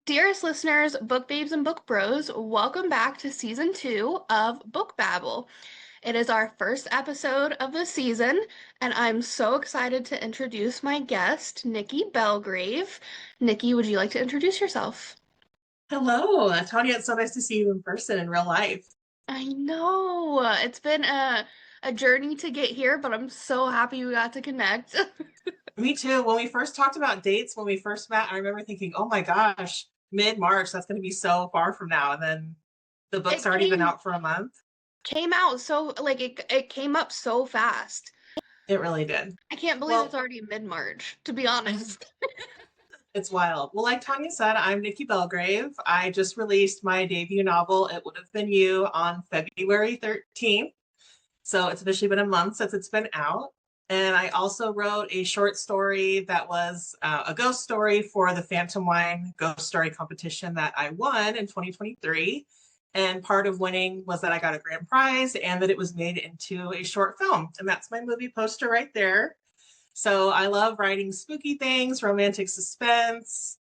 Dearest listeners, book babes and book bros, welcome back to season 2 of Book Babble. It is our first episode of the season, and I'm so excited to introduce my guest, Nikki Belgrave. Nikki, would you like to introduce yourself? Hello, Tanya. It's so nice to see you in person in real life. I know it's been a journey to get here, but I'm so happy we got to connect. Me too. When we first talked about dates, when we first met, I remember thinking, oh my gosh, mid-March, that's going to be so far from now. And then the book's It already been came out for a month. came out so like it came up so fast. It really did. I can't believe it's Well, already mid-March, to be honest. it's wild. Well, like Tanya said, I'm Nikki Belgrave. I just released my debut novel, It Would Have Been You, on February 13th. So it's officially been a month since it's been out. And I also wrote a short story that was a ghost story for the Phantom Wine Ghost Story competition that I won in 2023. And part of winning was that I got a grand prize and that it was made into a short film. And that's my movie poster right there. So I love writing spooky things, romantic suspense,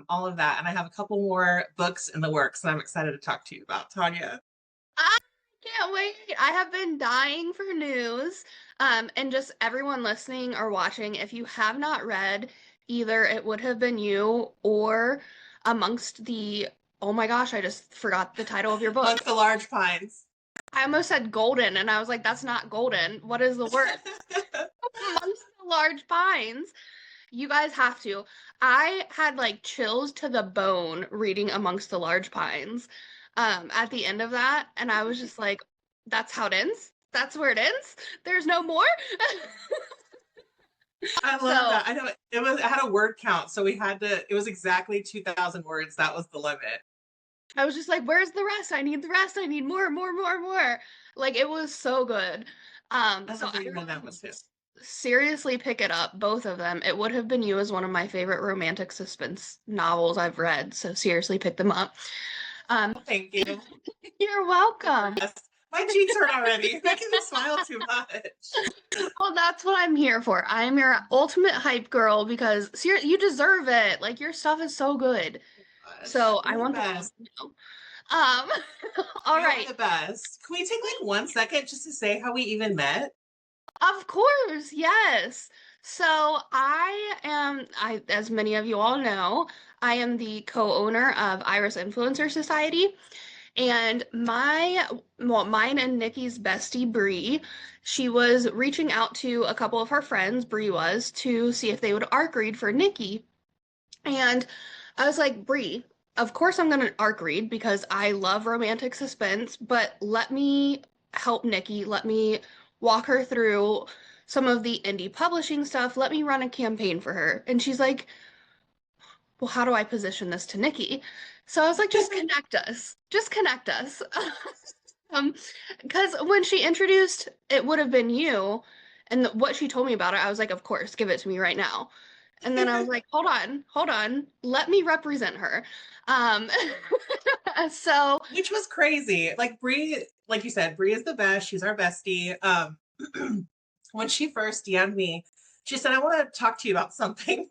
all of that. And I have a couple more books in the works, and I'm excited to talk to you about, Tanya. I can't wait. I have been dying for news. And just everyone listening or watching, if you have not read either It Would Have Been You or Amongst the, oh my gosh, I just forgot the title of your book. Amongst the Large Pines. I almost said golden, and I was like, that's not golden. What is the word? Amongst the large pines. You guys have to. I had like chills to the bone reading Amongst the Large Pines at the end of that, and I was just like, that's how it ends? That's where it ends? There's no more? I love So that. I know it had a word count, so we had to, it was exactly 2,000 words. That was the limit. I was just like, where's the rest? I need the rest. I need more, more, more, more. Like it was so good. I So love that I you read that will one too. seriously pick it up, both of them. It Would Have Been You is one of my favorite romantic suspense novels I've read, so seriously pick them up. Um, Thank you. you're You're the welcome. best. My cheeks hurt already. You're making me smile too much. Well, that's what I'm here for. I am your ultimate hype girl because you deserve it. Like your stuff is so good. Gosh, So I you're the want the world best. to know. Um, all You are right. the best. Can we take like 1 second just to say how we even met? Of course, yes. So as many of you all know, I am the co-owner of Iris Influencer Society. And mine and Nikki's bestie, Bree, she was reaching out to a couple of her friends, Bree was, to see if they would arc read for Nikki. And I was like, Bree, of course I'm gonna arc read because I love romantic suspense, but let me help Nikki. Let me walk her through some of the indie publishing stuff. Let me run a campaign for her. And she's like, well, how do I position this to Nikki? So I was like, just connect us. Just connect us. Um, because when she introduced It Would Have Been You and what she told me about it, I was like, of course, give it to me right now. And then I was like, hold on, let me represent her. Um, so Which was crazy. Like Bree, like you said, Bree is the best. She's our bestie. When she first DM'd me, she said, I want to talk to you about something.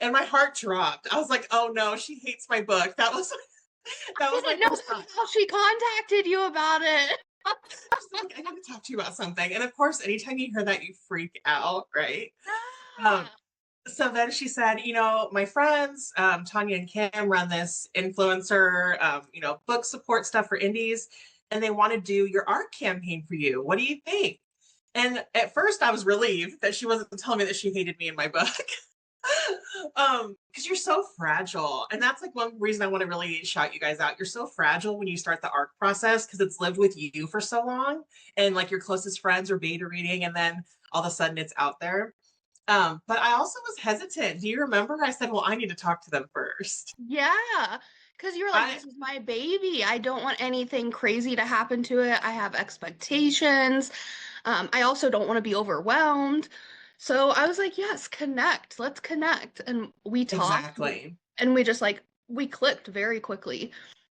And my heart dropped. I was like, oh no, she hates my book. That was I that was my didn't know first thought. that's how she contacted you about it. She's like, I need to talk to you about something. And of course, anytime you hear that, you freak out, right? Um, Ah, so then she said, my friends, Tanya and Kim, run this influencer, book support stuff for indies, and they want to do your art campaign for you. What do you think? And at first, I was relieved that she wasn't telling me that she hated me in my book. Because you're so fragile. And that's like one reason I want to really shout you guys out. You're so fragile when you start the arc process because it's lived with you for so long. And like your closest friends are beta reading, and then all of a sudden it's out there. But I also was hesitant. Do you remember? I said, well, I need to talk to them first. yeah, because you were like, I this is my baby. I don't want anything crazy to happen to it. I have expectations. I also don't want to be overwhelmed. So I was like, yes, connect. Let's connect. And we talked exactly. and we just like, we clicked very quickly.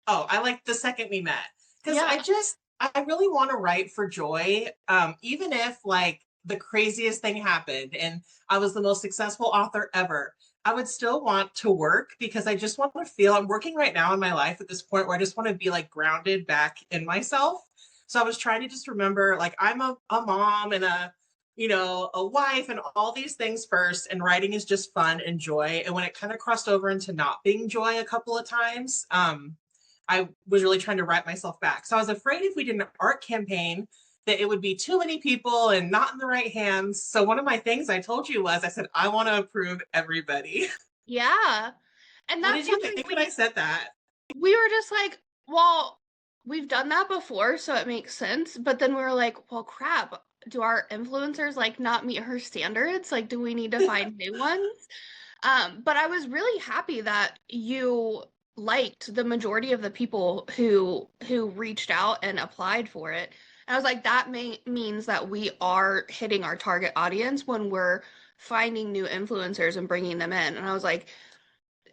Oh, I like the second we met because Yeah. I really want to write for joy. Even if like the craziest thing happened and I was the most successful author ever, I would still want to work because I just want to feel I'm working right now in my life at this point where I just want to be like grounded back in myself. So I was trying to just remember like I'm a mom and a wife and all these things first, and writing is just fun and joy. And when it kind of crossed over into not being joy a couple of times, I was really trying to write myself back. So I was afraid if we did an art campaign that it would be too many people and not in the right hands. So one of my things I told you was I said, I want to approve everybody. Yeah. And What that's did you something think when I said that? we were just like, well, we've done that before, so it makes sense. But then we were like, well, crap, do our influencers like not meet her standards? Like, do we need to find new ones? But I was really happy that you liked the majority of the people who reached out and applied for it. And I was like, that means that we are hitting our target audience when we're finding new influencers and bringing them in. And I was like,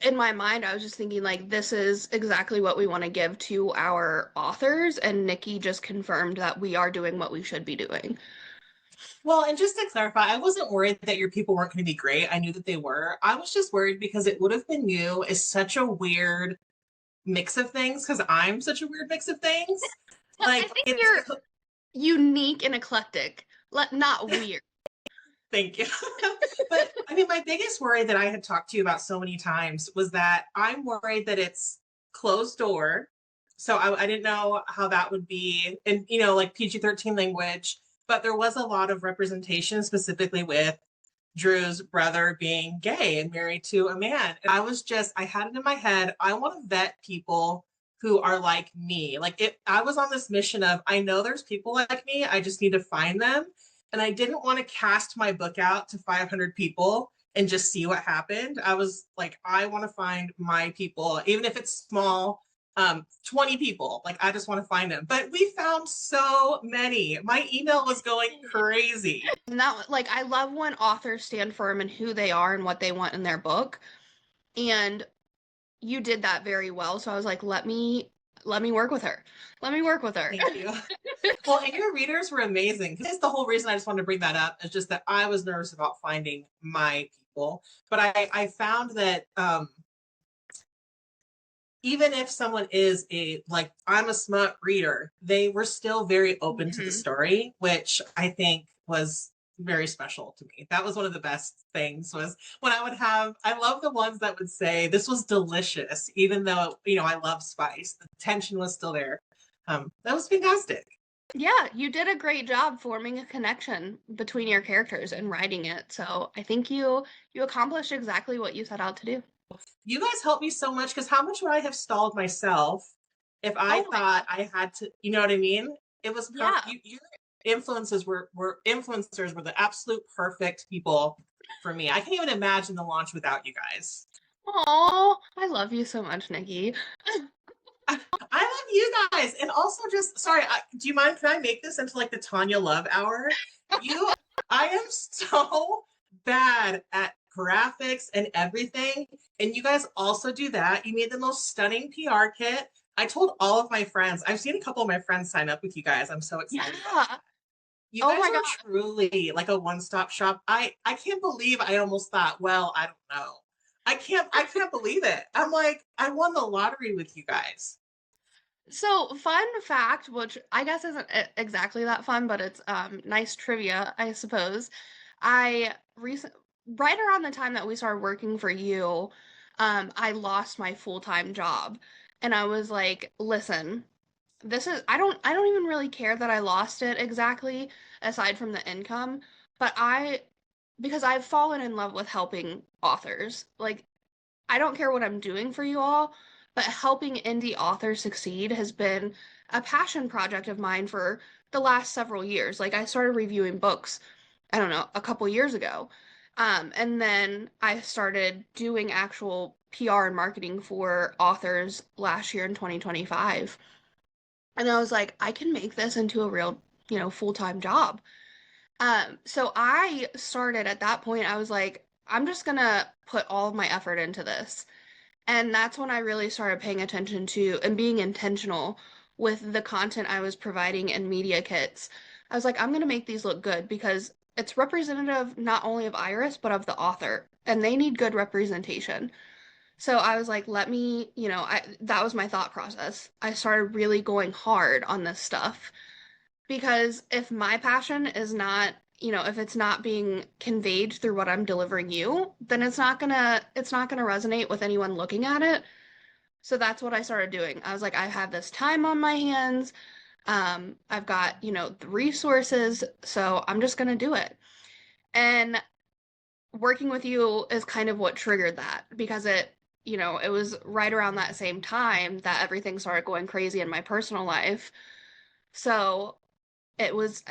in my mind, I was just thinking like this is exactly what we want to give to our authors, and Nikki just confirmed that we are doing what we should be doing. Well, and just to clarify, I wasn't worried that your people weren't going to be great. I knew that they were. I was just worried because it would have been you is such a weird mix of things because I'm such a weird mix of things. I Like think it's you're unique and eclectic, not weird. thank you. But I mean, my biggest worry that I had talked to you about so many times was that I'm worried that it's closed door. So I didn't know how that would be, and like PG-13 language, but there was a lot of representation, specifically with Drew's brother being gay and married to a man. And I had it in my head, I want to vet people who are like me. I was on this mission of, I know there's people like me, I just need to find them. And I didn't want to cast my book out to 500 people and just see what happened. I was like, I want to find my people, even if it's small, 20 people. Like, I just want to find them. But we found so many. My email was going crazy. And that like I love when authors stand firm in who they are and what they want in their book. And you did that very well. So I was like, let me work with her. Let me work with her. Thank you. Well, and your readers were amazing. That's the whole reason I just wanted to bring that up. Is just that I was nervous about finding my people, but I found that even if someone is a like I'm a smut reader, they were still very open to the Mhm. story, which I think was very special to me. That was one of the best things was when I love the ones that would say this was delicious, even though I love spice. The tension was still there. That was fantastic. Yeah, you did a great job forming a connection between your characters and writing it. So I think you accomplished exactly what you set out to do. You guys helped me so much because how much would I have stalled myself if I Oh my thought God. I had to, you know what I mean? It was Yeah. your influences were influencers were the absolute perfect people for me. I can't even imagine the launch without you guys. Oh, I love you so much, Nikki. I love you guys. And also just sorry, do you mind can I make this into like the Tanya Love hour? You I am so bad at graphics and everything. And you guys also do that. You made the most stunning PR kit. I told all of my friends. I've seen a couple of my friends sign up with you guys. I'm so excited about it. Yeah. You Oh guys my are God. truly like a one-stop shop. I can't believe I almost thought, well, I don't know. I can't believe it. I'm like, I won the lottery with you guys. So, fun fact, which I guess isn't exactly that fun, but it's nice trivia, I suppose. I recent right around the time that we started working for you, I lost my full-time job. And I was like, listen, this is I don't even really care that I lost it exactly, aside from the income, but because I've fallen in love with helping authors. Like I don't care what I'm doing for you all, but helping indie authors succeed has been a passion project of mine for the last several years. Like I started reviewing books, I don't know, a couple years ago. And then I started doing actual PR and marketing for authors last year in 2025. And I was like, I can make this into a real, full-time job. So I started at that point, I was like, I'm just gonna put all of my effort into this. And that's when I really started paying attention to and being intentional with the content I was providing in media kits. I was like, I'm going to make these look good because it's representative not only of Iris, but of the author, and they need good representation. So I was like, let me, that was my thought process. I started really going hard on this stuff because if my passion is not, if it's not being conveyed through what I'm delivering you, then it's not gonna resonate with anyone looking at it. So that's what I started doing. I was like, I have this time on my hands. I've got, the resources, so I'm just gonna do it. And working with you is kind of what triggered that because it was right around that same time that everything started going crazy in my personal life. So it was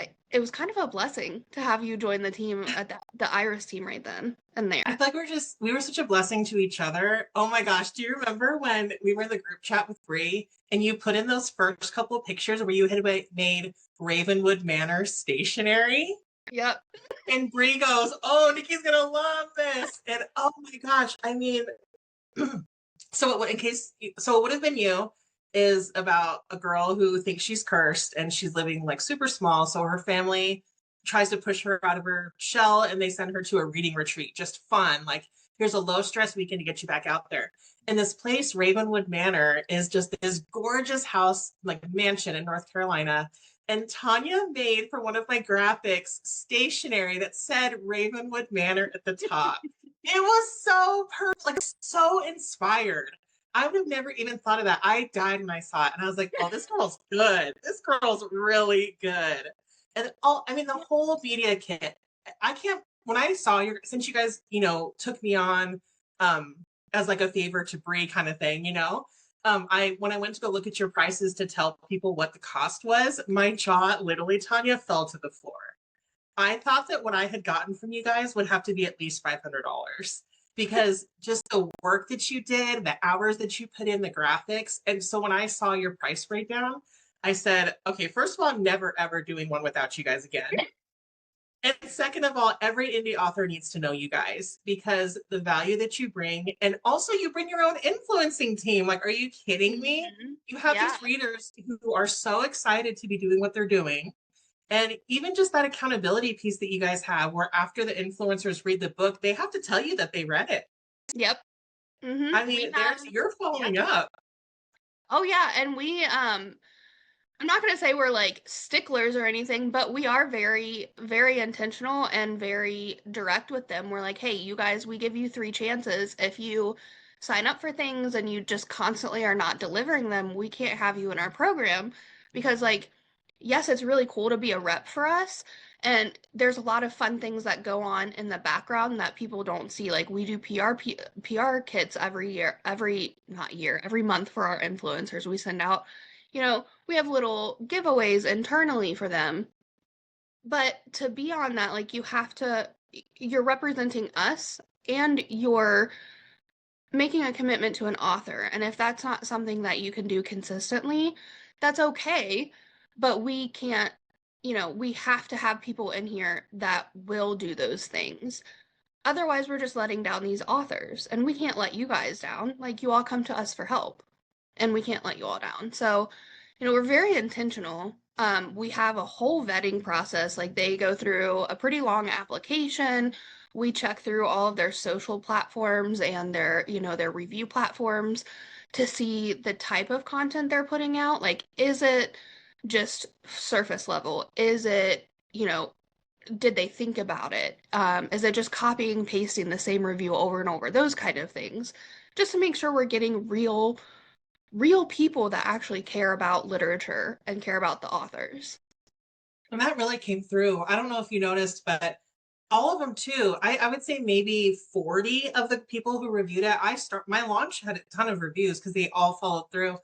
kind of a blessing to have you join the team at the Iris team right then and I there. feel like we were such a blessing to each other. Oh my gosh, do you remember when we were in the group chat with Bree and you put in those first couple of pictures where you had made Ravenwood Manor stationery? Yep. And Bree goes, "Oh, Nikki's gonna love this!" And oh my gosh, I mean, so it would have been you is about a girl who thinks she's cursed and she's living like super small. So her family tries to push her out of her shell and they send her to a reading retreat, just fun. Like, here's a low stress weekend to get you back out there. And this place, Ravenwood Manor, is just this gorgeous house, like mansion in North Carolina. And Tanya made for one of my graphics stationery that said Ravenwood Manor at the top. It was so perfect, like so inspired. I would have never even thought of that. I died when I saw it, and I was like, "Oh, this girl's good. This girl's really good." And all, I mean, the whole media kit. I can't. When I saw your, since you guys, took me on, um, as like a favor to Brie kind of thing, I when I went to go look at your prices to tell people what the cost was, my jaw literally, Tanya, fell to the floor. I thought that what I had gotten from you guys would have to be at least $500 because just the work that you did, the hours that you put in, the graphics. And so when I saw your price breakdown, I said, okay, first of all, I'm never ever doing one without you guys again. And second of all, every indie author needs to know you guys because the value that you bring, and also you bring your own influencing team. Like, are you kidding me? Mhm. You have Yeah. these readers who are so excited to be doing what they're doing, and even just that accountability piece that you guys have, where after the influencers read the book, they have to tell you that they read it. Yep. I We mean, have. you're Yep. following up. Oh yeah, and I'm not going to say we're like sticklers or anything, but we are very, very intentional and very direct with them. We're like, hey, you guys, we give you three chances. If you sign up for things and you just constantly are not delivering them, we can't have you in our program because, like, yes, it's really cool to be a rep for us. And there's a lot of fun things that go on in the background that people don't see. Like we do PR kits every year, not year, every month for our influencers. We send out, we have little giveaways internally for them. But to be on that, like you're representing us and you're making a commitment to an author. And if that's not something that you can do consistently, that's okay. But we can't, we have to have people in here that will do those things. Otherwise, we're just letting down these authors, and we can't let you guys down. Like, you all come to us for help, and we can't let you all down. So, we're very intentional. We have a whole vetting process. Like, they go through a pretty long application. We check through all of their social platforms and their review platforms to see the type of content they're putting out. Like, is it just surface level? Is it, did they think about it? Is it just copying, pasting the same review over and over? Those kind of things. Just to make sure we're getting real people that actually care about literature and care about the authors. And that really came through. I don't know if you noticed, but all of them too. I would say maybe 40 of the people who reviewed it. My launch had a ton of reviews because they all followed through.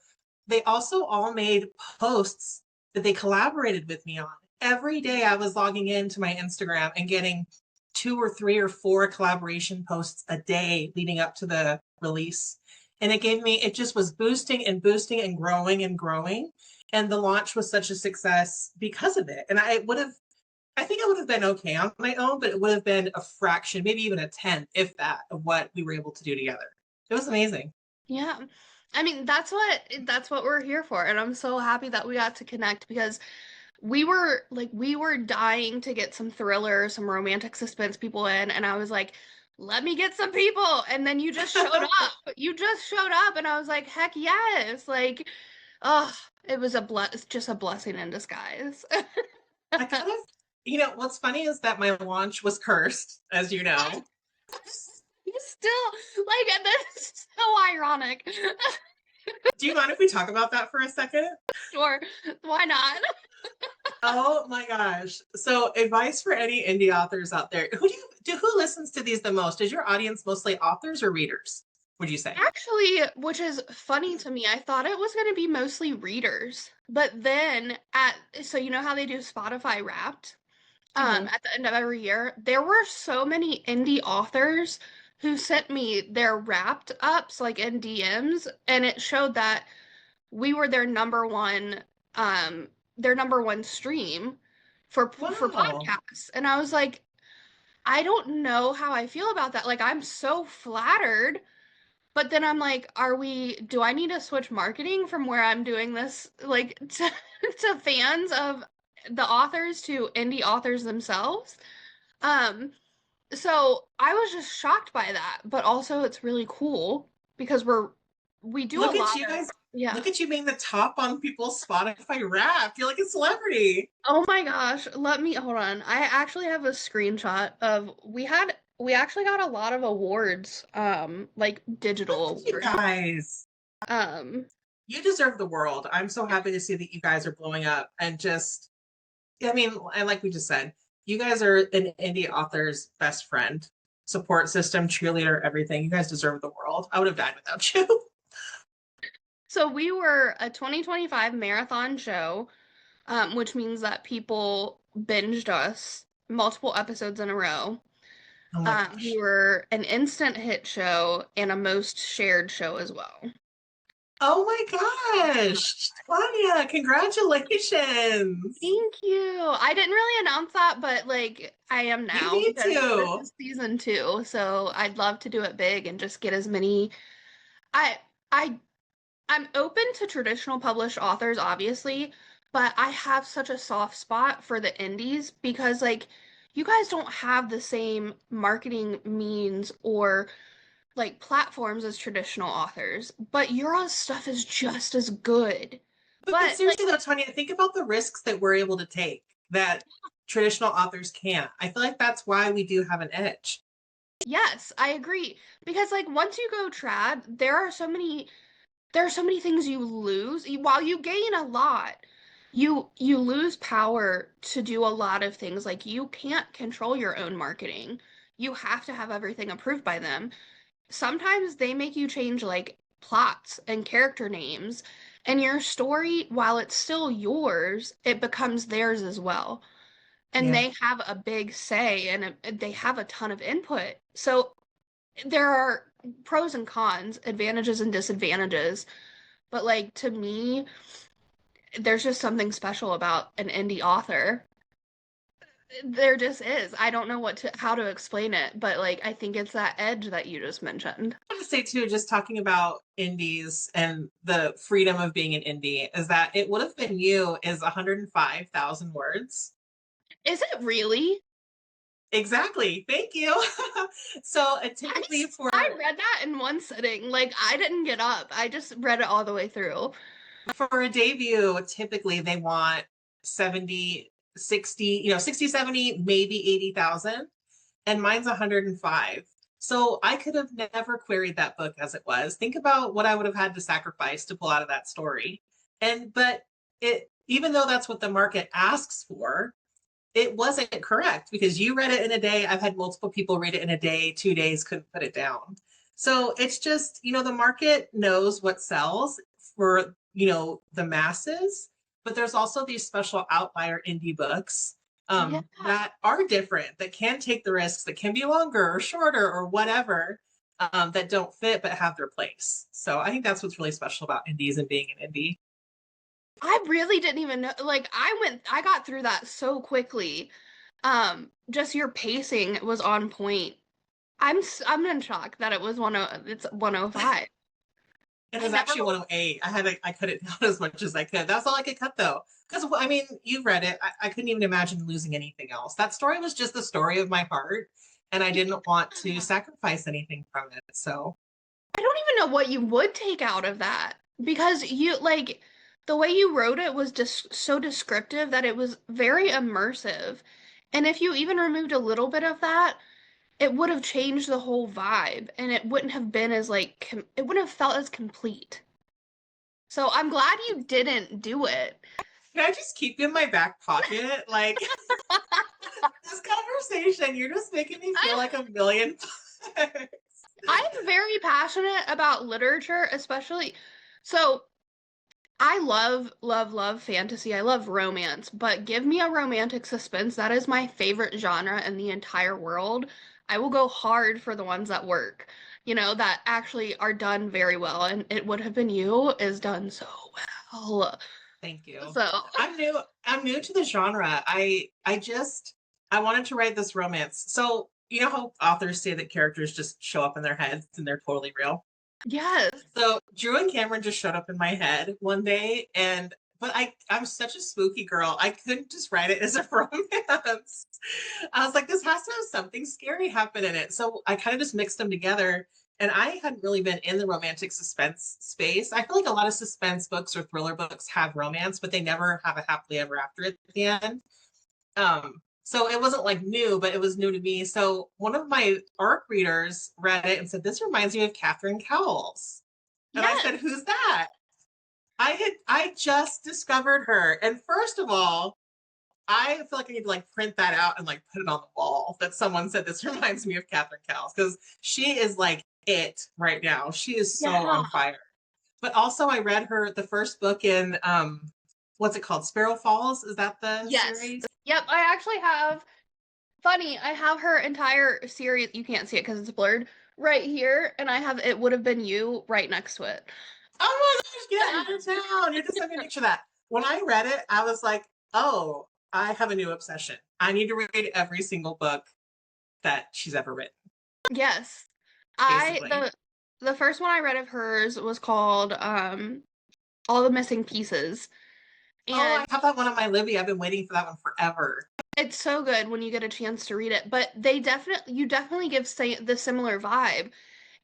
They also all made posts that they collaborated with me on. Every day I was logging into my Instagram and getting 2 or 3 or 4 collaboration posts a day leading up to the release. And it just was boosting and boosting and growing and growing. And the launch was such a success because of it. And I think I would have been okay on my own, but it would have been a fraction, maybe even a tenth, if that, of what we were able to do together. It was amazing. Yeah. I mean, that's what we're here for, and I'm so happy that we got to connect because we were dying to get some thriller, some romantic suspense people in, and I was like, let me get some people. And then you just showed up. You just showed up, and I was like, heck yes. Like, oh, it was just a blessing in disguise. I kind of, what's funny is that my launch was cursed, as you know. Still, like, that's so ironic. Do you mind if we talk about that for a second? Sure, why not? Oh my gosh. So, advice for any indie authors out there. Who listens to these the most? Is your audience mostly authors or readers, would you say? Actually, which is funny to me, I thought it was going to be mostly readers. But then so you know how they do Spotify Wrapped? Hmm. At the end of every year, there were so many indie authors who sent me their wrapped ups like in DMs, and it showed that we were their number one stream for Wow. podcasts. And I was like, I don't know how I feel about that. Like I'm so flattered, but then I'm like, do I need to switch marketing from where I'm doing this like to fans of the authors to indie authors themselves? Um, so I was just shocked by that, but also it's really cool because we do a Look at lot you of guys. yeah. Look at you being the top on people's Spotify rap. You're like a celebrity. Oh my gosh, let me hold on. I actually have a screenshot of we actually got a lot of awards, like Look digital at you awards. guys. Um, You deserve the world. I'm so happy to see that you guys are blowing up and just, I mean, and like we just said, you guys are an indie author's best friend, support system, cheerleader, everything. You guys deserve the world. I would have died without you. so we were a 2025 marathon show, which means that people binged us multiple episodes in a row. Oh my We gosh. were an instant hit show and a most shared show as well. Oh my gosh. Tanya, congratulations. Thank you. I didn't really announce that, but like I am You now need because this to. is season two. So I'd love to do it big and just get as many. I I I'm open to traditional published authors, obviously, but I have such a soft spot for the indies because like you guys don't have the same marketing means or like platforms as traditional authors, but your stuff is just as good. But But like seriously though, Tanya, think about the risks that we're able to take that traditional authors can't. I feel like that's why we do have an edge. yes, I agree. Because like once you go trad, there are so many things you lose. While you gain a lot, you lose power to do a lot of things. Like you can't control your own marketing. You have to have everything approved by them. Sometimes they make you change like plots and character names, and your story, while it's still yours, it becomes theirs as well. And Yeah. they have a big say and they have a ton of input. So there are pros and cons, advantages and disadvantages. But like to me, there's just something special about an indie author. There just is. I don't know how to explain it, but like I think it's that edge that you just mentioned. I want to say too, just talking about indies and the freedom of being an indie, is that it would have been you is 105,000 words. Is it really? Exactly. Thank you. So I typically I for read that in one sitting. Like I didn't get up. I just read it all the way through. a debut, typically they want 70, 60, 60, 70, maybe 80,000. And mine's 105. So I could have never queried that book as it was. Think about what I would have had to sacrifice to pull out of that story. But it, even though that's what the market asks for, it wasn't correct because you read it in a day. I've had multiple people read it in a day, 2 days, couldn't put it down. So it's just, the market knows what sells for, the masses, but there's also these special outlier indie books Yeah. that are different, that can take the risks, that can be longer or shorter or whatever, that don't fit but have their place. So I think that's what's really special about indies and being an indie. I really didn't even know. Like I got through that so quickly. Just your pacing was on point. I'm in shock that it's 105. It I was never. actually 108. I cut it down as much as I could. That's all I could cut though. Because I mean, you read it. I couldn't even imagine losing anything else. That story was just the story of my heart, and I didn't want to Yeah. sacrifice anything from it. So I don't even know what you would take out of that because you like the way you wrote it was just so descriptive that it was very immersive. And if you even removed a little bit of that, it would have changed the whole vibe and it wouldn't have been as like it wouldn't have felt as complete. So I'm glad you didn't do it. can I just keep you in my back pocket? Like this conversation, you're just making me feel like a million bucks. I'm very passionate about literature, especially. So I love, love, love fantasy. I love romance, but give me a romantic suspense. That is my favorite genre in the entire world. I will go hard for the ones that work, that actually are done very well. And It Would Have Been You is done so well. Thank you. So, I'm new to the genre. I wanted to write this romance. So, you know how authors say that characters just show up in their heads and they're totally real? yes. So, Drew and Cameron just showed up in my head one day and but I'm such a spooky girl. I couldn't just write it as a romance. I was like, this has to have something scary happen in it. So I kind of just mixed them together. And I hadn't really been in the romantic suspense space. I feel like a lot of suspense books or thriller books have romance, but they never have a happily ever after at the end. So it wasn't like new, but it was new to me. So one of my ARC readers read it and said, "This reminds me of Catherine Cowles." And I Yes. said, "Who's that?" I just discovered her. And first of all, I feel like I need to like print that out and like put it on the wall that someone said this reminds me of Catherine Cowles because she is like it right now. She is so Yeah. on fire. But also I read her the first book in what's it called? Sparrow Falls? Is that the Yes. series? Yep. I actually have, funny, I have her entire series. You can't see it because it's blurred right here. And I have It Would Have Been You right next to it. Oh my gosh, get out of town. You have to send me a picture of that. When I read it, I was like, oh, I have a new obsession. I need to read every single book that she's ever written, Yes. I basically. the first one I read of hers was called All the Missing Pieces. Oh, And I have that one on my Libby. I've been waiting for that one forever. it's so good when you get a chance to read it, but you definitely give say the similar vibe.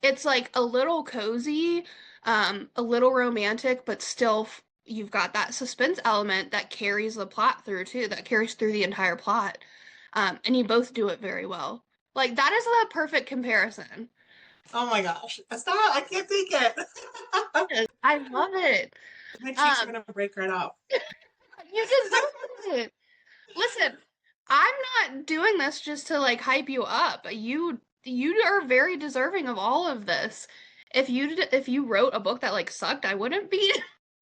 It's like a little cozy, a little romantic, but still you've got that suspense element that carries the plot through too, that carries through the entire plot. And you both do it very well. Like that is the perfect comparison. Oh my gosh. Stop. I can't take it. Yes, I love it. My cheeks are Um, going to break right off. you deserve it. Listen, I'm not doing this just to like hype you up. You are very deserving of all of this. If you wrote a book that like sucked, I wouldn't be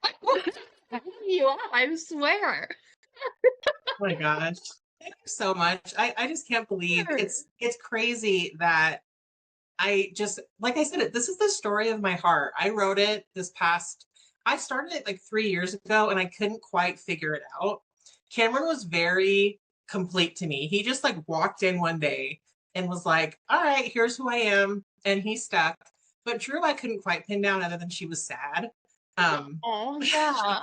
I wouldn't hype you up, I swear. Oh my gosh. Thank you so much. I just can't believe Sure. it's crazy that I just like I said it, this is the story of my heart. I wrote it this past I started it like 3 years ago and I couldn't quite figure it out. Cameron was very complete to me. He just like walked in one day and was like, all right, here's who I am. And he stuck. But Drew, I couldn't quite pin down other than she was sad. Oh, She yeah.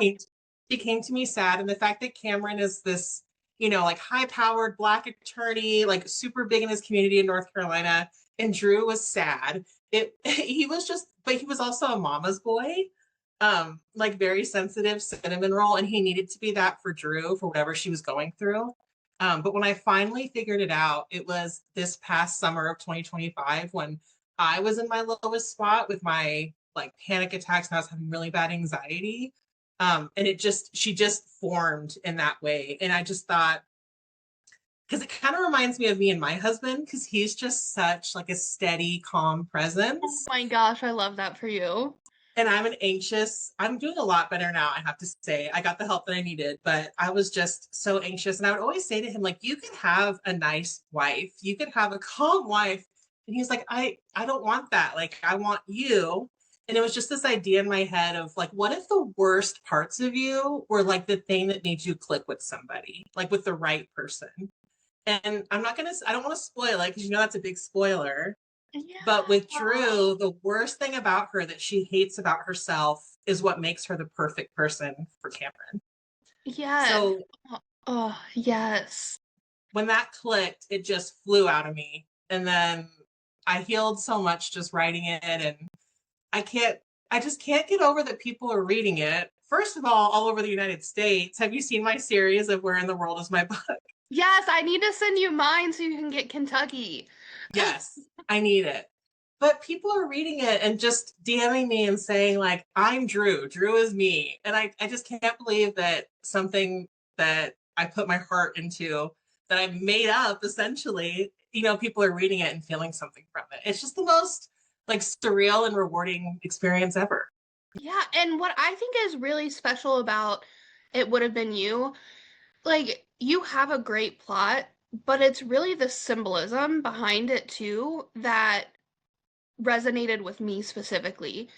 came to me sad. And the fact that Cameron is this, you know, like high powered black attorney, like super big in his community in North Carolina, and Drew was sad. It he was just, but he was also a mama's boy, like very sensitive cinnamon roll, and he needed to be that for Drew for whatever she was going through. But when I finally figured it out, it was this past summer of 2025 when I was in my lowest spot with my like panic attacks and I was having really bad anxiety. And she just formed in that way. And I just thought, because it kind of reminds me of me and my husband, because he's just such like a steady, calm Oh presence. my gosh, I love that for you. And I'm doing a lot better now, I have to say. I got the help that I needed, but I was just so anxious. And I would always say to him, like, you could have a nice wife, you could have a calm wife. And he's like, I don't want that. Like, I want you. And it was just this idea in my head of like, what if the worst parts of you were like the thing that made you click with somebody, like with the right person? And I don't want to spoil it because you know that's a big spoiler. But with Yeah. Drew, the worst thing about her that she hates about herself is what makes her the perfect person for Cameron. Yes. So Oh, yes. when that clicked, it just flew out of me. And then I healed so much just writing it. And I can't, I just can't get over that people are reading it. First of all over the United States. Have you seen my series of Where in the World is My Book? Yes, I need to send you mine so you can get Kentucky. Yes, I need it. But people are reading it and just DMing me and saying, like, I'm Drew. Drew is me. And I just can't believe that something that I put my heart into, that I made up essentially, people are reading it and feeling something from it. It's just the most like surreal and rewarding experience ever. Yeah, and what I think is really special about It Would Have Been You, like, you have a great plot, but it's really the symbolism behind it too that resonated with me specifically.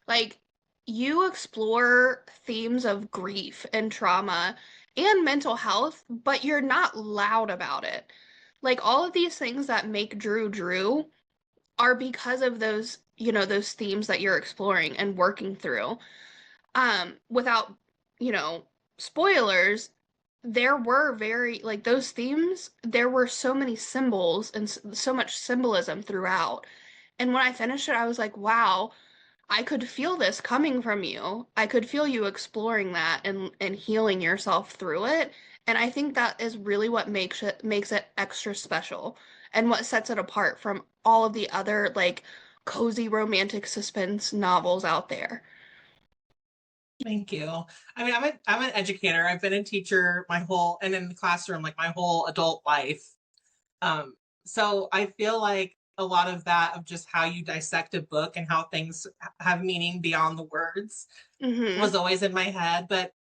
Like, you explore themes of grief and trauma and mental health, but you're not loud about it. Like, all of these things that make Drew Drew are because of those themes that you're exploring and working through. Without, you know, spoilers, there were very, like, those themes, there were so many symbols and so much symbolism throughout. And when I finished it, I was like, wow, I could feel this coming from you. I could feel you exploring that and healing yourself through it. And I think that is really what makes it extra special and what sets it apart from all of the other like cozy romantic suspense novels out there. Thank you. I mean, I'm an educator. I've been a teacher my whole and in the classroom like my whole adult life. Um, so I feel like a lot of that of just how you dissect a book and how things have meaning beyond the words Hmm. was always in my head. But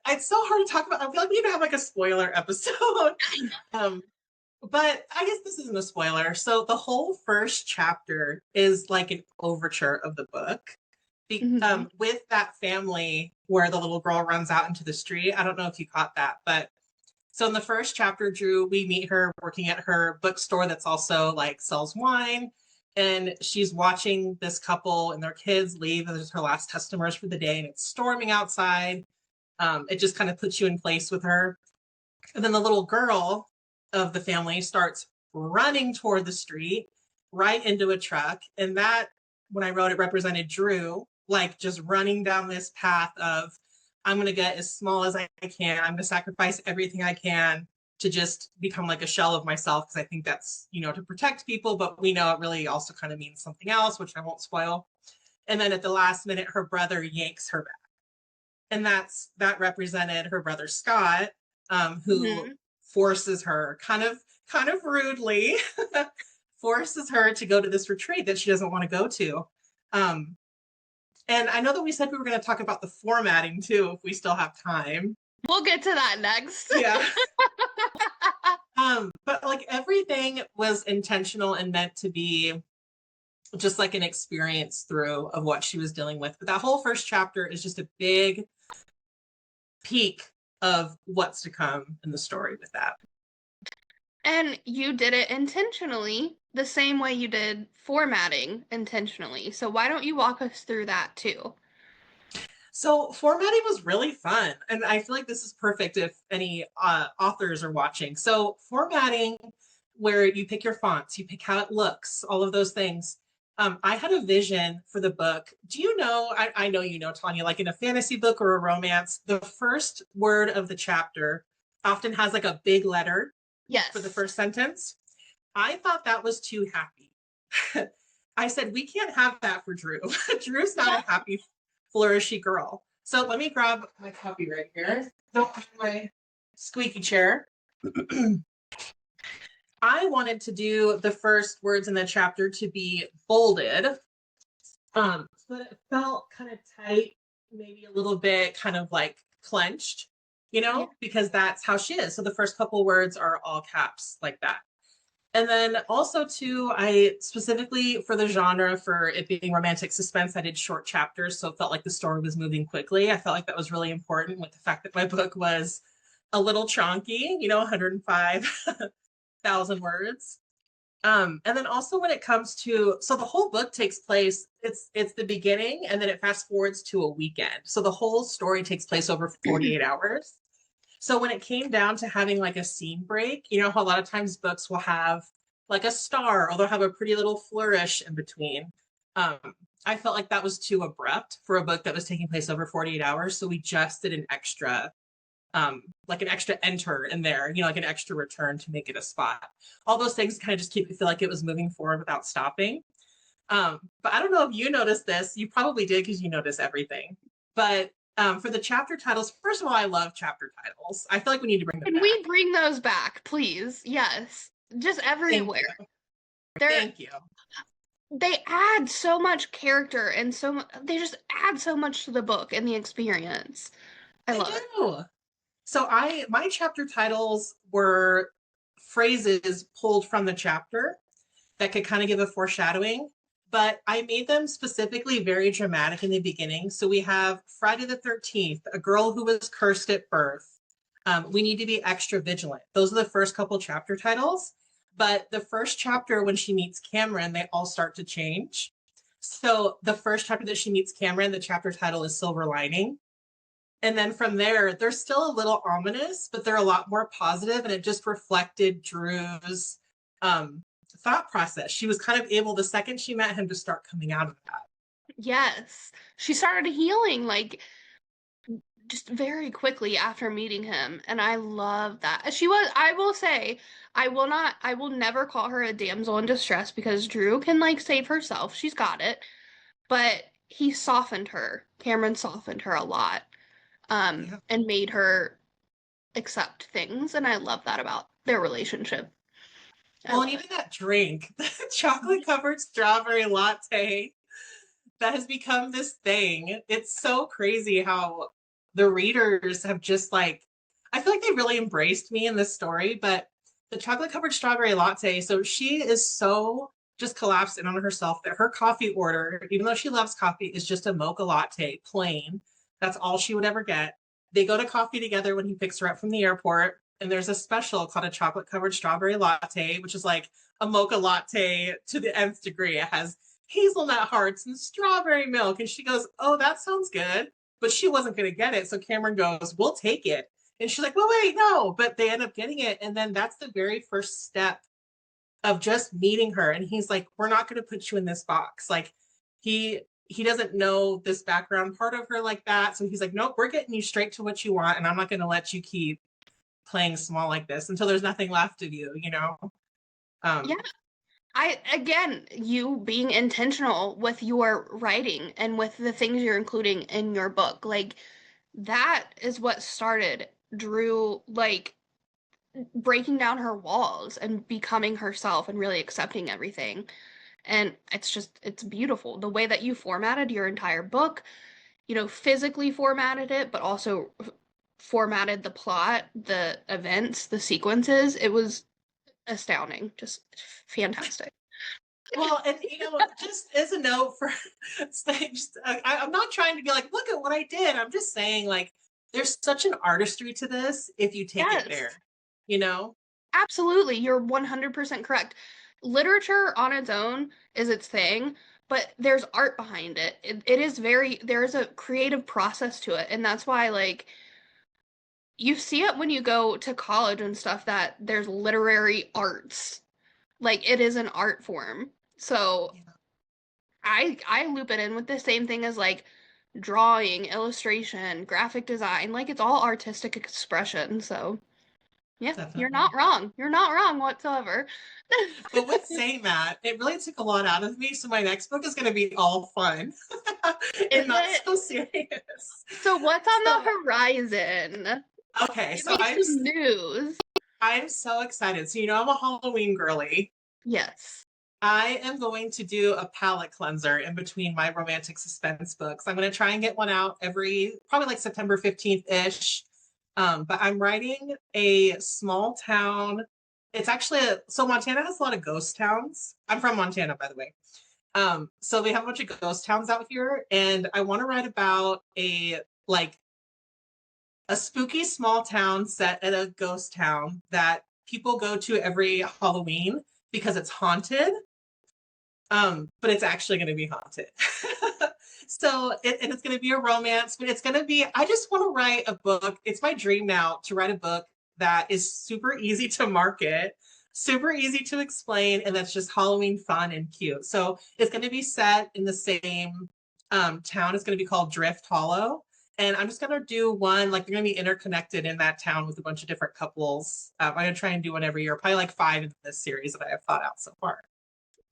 it's so hard to talk about. I feel like we need to have like a spoiler episode. um, but I guess this isn't a spoiler. So the whole first chapter is like an overture of the book. Hmm. With that family where the little girl runs out into the street. I don't know if you caught that, but so in the first chapter, Drew, we meet her working at her bookstore that's also like sells wine. And she's watching this couple and their kids leave. And there's her last customers for the day, and it's storming outside. It just kind of puts you in place with her. And then the little girl of the family starts running toward the street right into a truck. And that, when I wrote it, represented Drew, like just running down this path of, I'm going to get as small as I can. I'm going to sacrifice everything I can to just become like a shell of myself. Because I think that's, to protect people. But we know it really also kind of means something else, which I won't spoil. And then at the last minute, her brother yanks her back, and that represented her brother Scott, who Hmm. forces her kind of rudely forces her to go to this retreat that she doesn't want to go to. Um, and I know that we said we were going to talk about the formatting too, if we still have time. We'll get to that next. Yeah. But like everything was intentional and meant to be just like an experience through of what she was dealing with. But that whole first chapter is just a big peek of what's to come in the story with that. And you did it intentionally, the same way you did formatting intentionally. So why don't you walk us through that too? So formatting was really fun, and I feel like this is perfect if any authors are watching. So formatting, where you pick your fonts, you pick how it looks, all of those things. I had a vision for the book. Do you know? I know you know, Tanya. Like in a fantasy book or a romance, the first word of the chapter often has like a big letter for the Yes. first sentence. I thought that was too happy. I said, we can't have that for Drew. Drew's not a happy, flourishy girl. So let me grab my copy right here. Don't mind my squeaky chair. I wanted to do the first words in the chapter to be bolded, but it felt kind of tight, maybe a little bit kind of like clenched, Yeah. because that's how she is. So the first couple words are all caps like that. And then also too, I specifically for the genre, for it being romantic suspense, I did short chapters. So it felt like the story was moving quickly. I felt like that was really important with the fact that my book was a little chonky, 105,000 words. And then also when it comes to, so the whole book takes place, it's the beginning and then it fast forwards to a weekend. So the whole story takes place over 48 hours. So when it came down to having like a scene break, you know how a lot of times books will have like a star or they'll have a pretty little flourish in between. Um, I felt like that was too abrupt for a book that was taking place over 48 hours. So we just did an extra like an extra enter in there, you know, like an extra return to make it a spot. All those things kind of just keep it feel like it was moving forward without stopping. But I don't know if you noticed this. You probably did because you notice everything. But for the chapter titles, first of all, I love chapter titles. I feel like we need to bring them Can we back. bring those back, please? Yes. Just Thank everywhere. you. They're Thank you. they add so much character and they just add so much to the book and the experience. I They love it. do. So my chapter titles were phrases pulled from the chapter that could kind of give a foreshadowing. But I made them specifically very dramatic in the beginning. So we have Friday the 13th, a girl who was cursed at birth. We need to be extra vigilant. Those are the first couple chapter titles. But the first chapter, when she meets Cameron, they all start to change. So the first chapter that she meets Cameron, the chapter title is Silver Lining. And then from there, they're still a little ominous, but they're a lot more positive, and it just reflected Drew's um, thought process. She was kind of able, the second she met him, to start coming out of that. Yes. She started healing like just very quickly after meeting him, and I love that. I will say, I will never call her a damsel in distress because Drew can like save herself. She's got it. But he softened her. Cameron softened her a lot, Yeah. and made her accept things, and I love that about their relationship. I Well, and love it. even that drink, the chocolate covered strawberry latte, that has become this thing. It's so crazy how the readers have just like, I feel like they really embraced me in this story, but the chocolate covered strawberry latte. So she is so just collapsed in on herself that her coffee order, even though she loves coffee, is just a mocha latte, plain. That's all she would ever get. They go to coffee together when he picks her up from the airport. And there's a special called a chocolate covered strawberry latte, which is like a mocha latte to the nth degree. It has hazelnut hearts and strawberry milk. And she goes, "Oh, that sounds good." But she wasn't going to get it. So Cameron goes, "We'll take it." And she's like, "Well, wait, no." But they end up getting it. And then that's the very first step of just meeting her. And he's like, "We're not going to put you in this box." Like he doesn't know this background part of her like that. So he's like, "Nope, we're getting you straight to what you want. And I'm not going to let you keep playing small like this until there's nothing left of you, you know?" Yeah, Um, again, you being intentional with your writing and with the things you're including in your book, like that is what started Drew, like breaking down her walls and becoming herself and really accepting everything. And it's beautiful. The way that you formatted your entire book, physically formatted it, but also formatted the plot, the events, the sequences. It was astounding, just fantastic. Well, and just as a note for I'm not trying to be like, look at what I did. I'm just saying, like, there's such an artistry to this if you take it Yes, there, you know? absolutely. You're 100% correct. Literature on its own is its thing, but there's art behind it. It is there is a creative process to it. And that's why, like, you see it when you go to college and stuff that there's literary arts. Like, it is an art form. So Yeah, I loop it in with the same thing as like drawing, illustration, graphic design. Like, it's all artistic expression. So yeah, you're not definitely. wrong. You're not wrong whatsoever. But with saying that, it really took a lot out of me. So my next book is going to be all fun and Is not it? so serious. So what's on the So, horizon? okay, Give so me some news. I'm so excited. So I'm a Halloween girly. Yes. I am going to do a palette cleanser in between my romantic suspense books. I'm going to try and get one out every probably like September 15th ish. But I'm writing a small town. It's actually so Montana has a lot of ghost towns. I'm from Montana, by the way. So we have a bunch of ghost towns out here, and I want to write about like a spooky small town set at a ghost town that people go to every Halloween. because it's haunted, but it's actually going to be haunted. And it's going to be a romance, but it's going to be, I just want to write a book. It's my dream now to write a book that is super easy to market, super easy to explain, and that's just Halloween fun and cute. So it's going to be set in the same town. It's going to be called Drift Hollow. And I'm just going to do one, like they're going to be interconnected in that town with a bunch of different couples. I'm going to try and do one every year, probably like 5 in this series that I have thought out so far.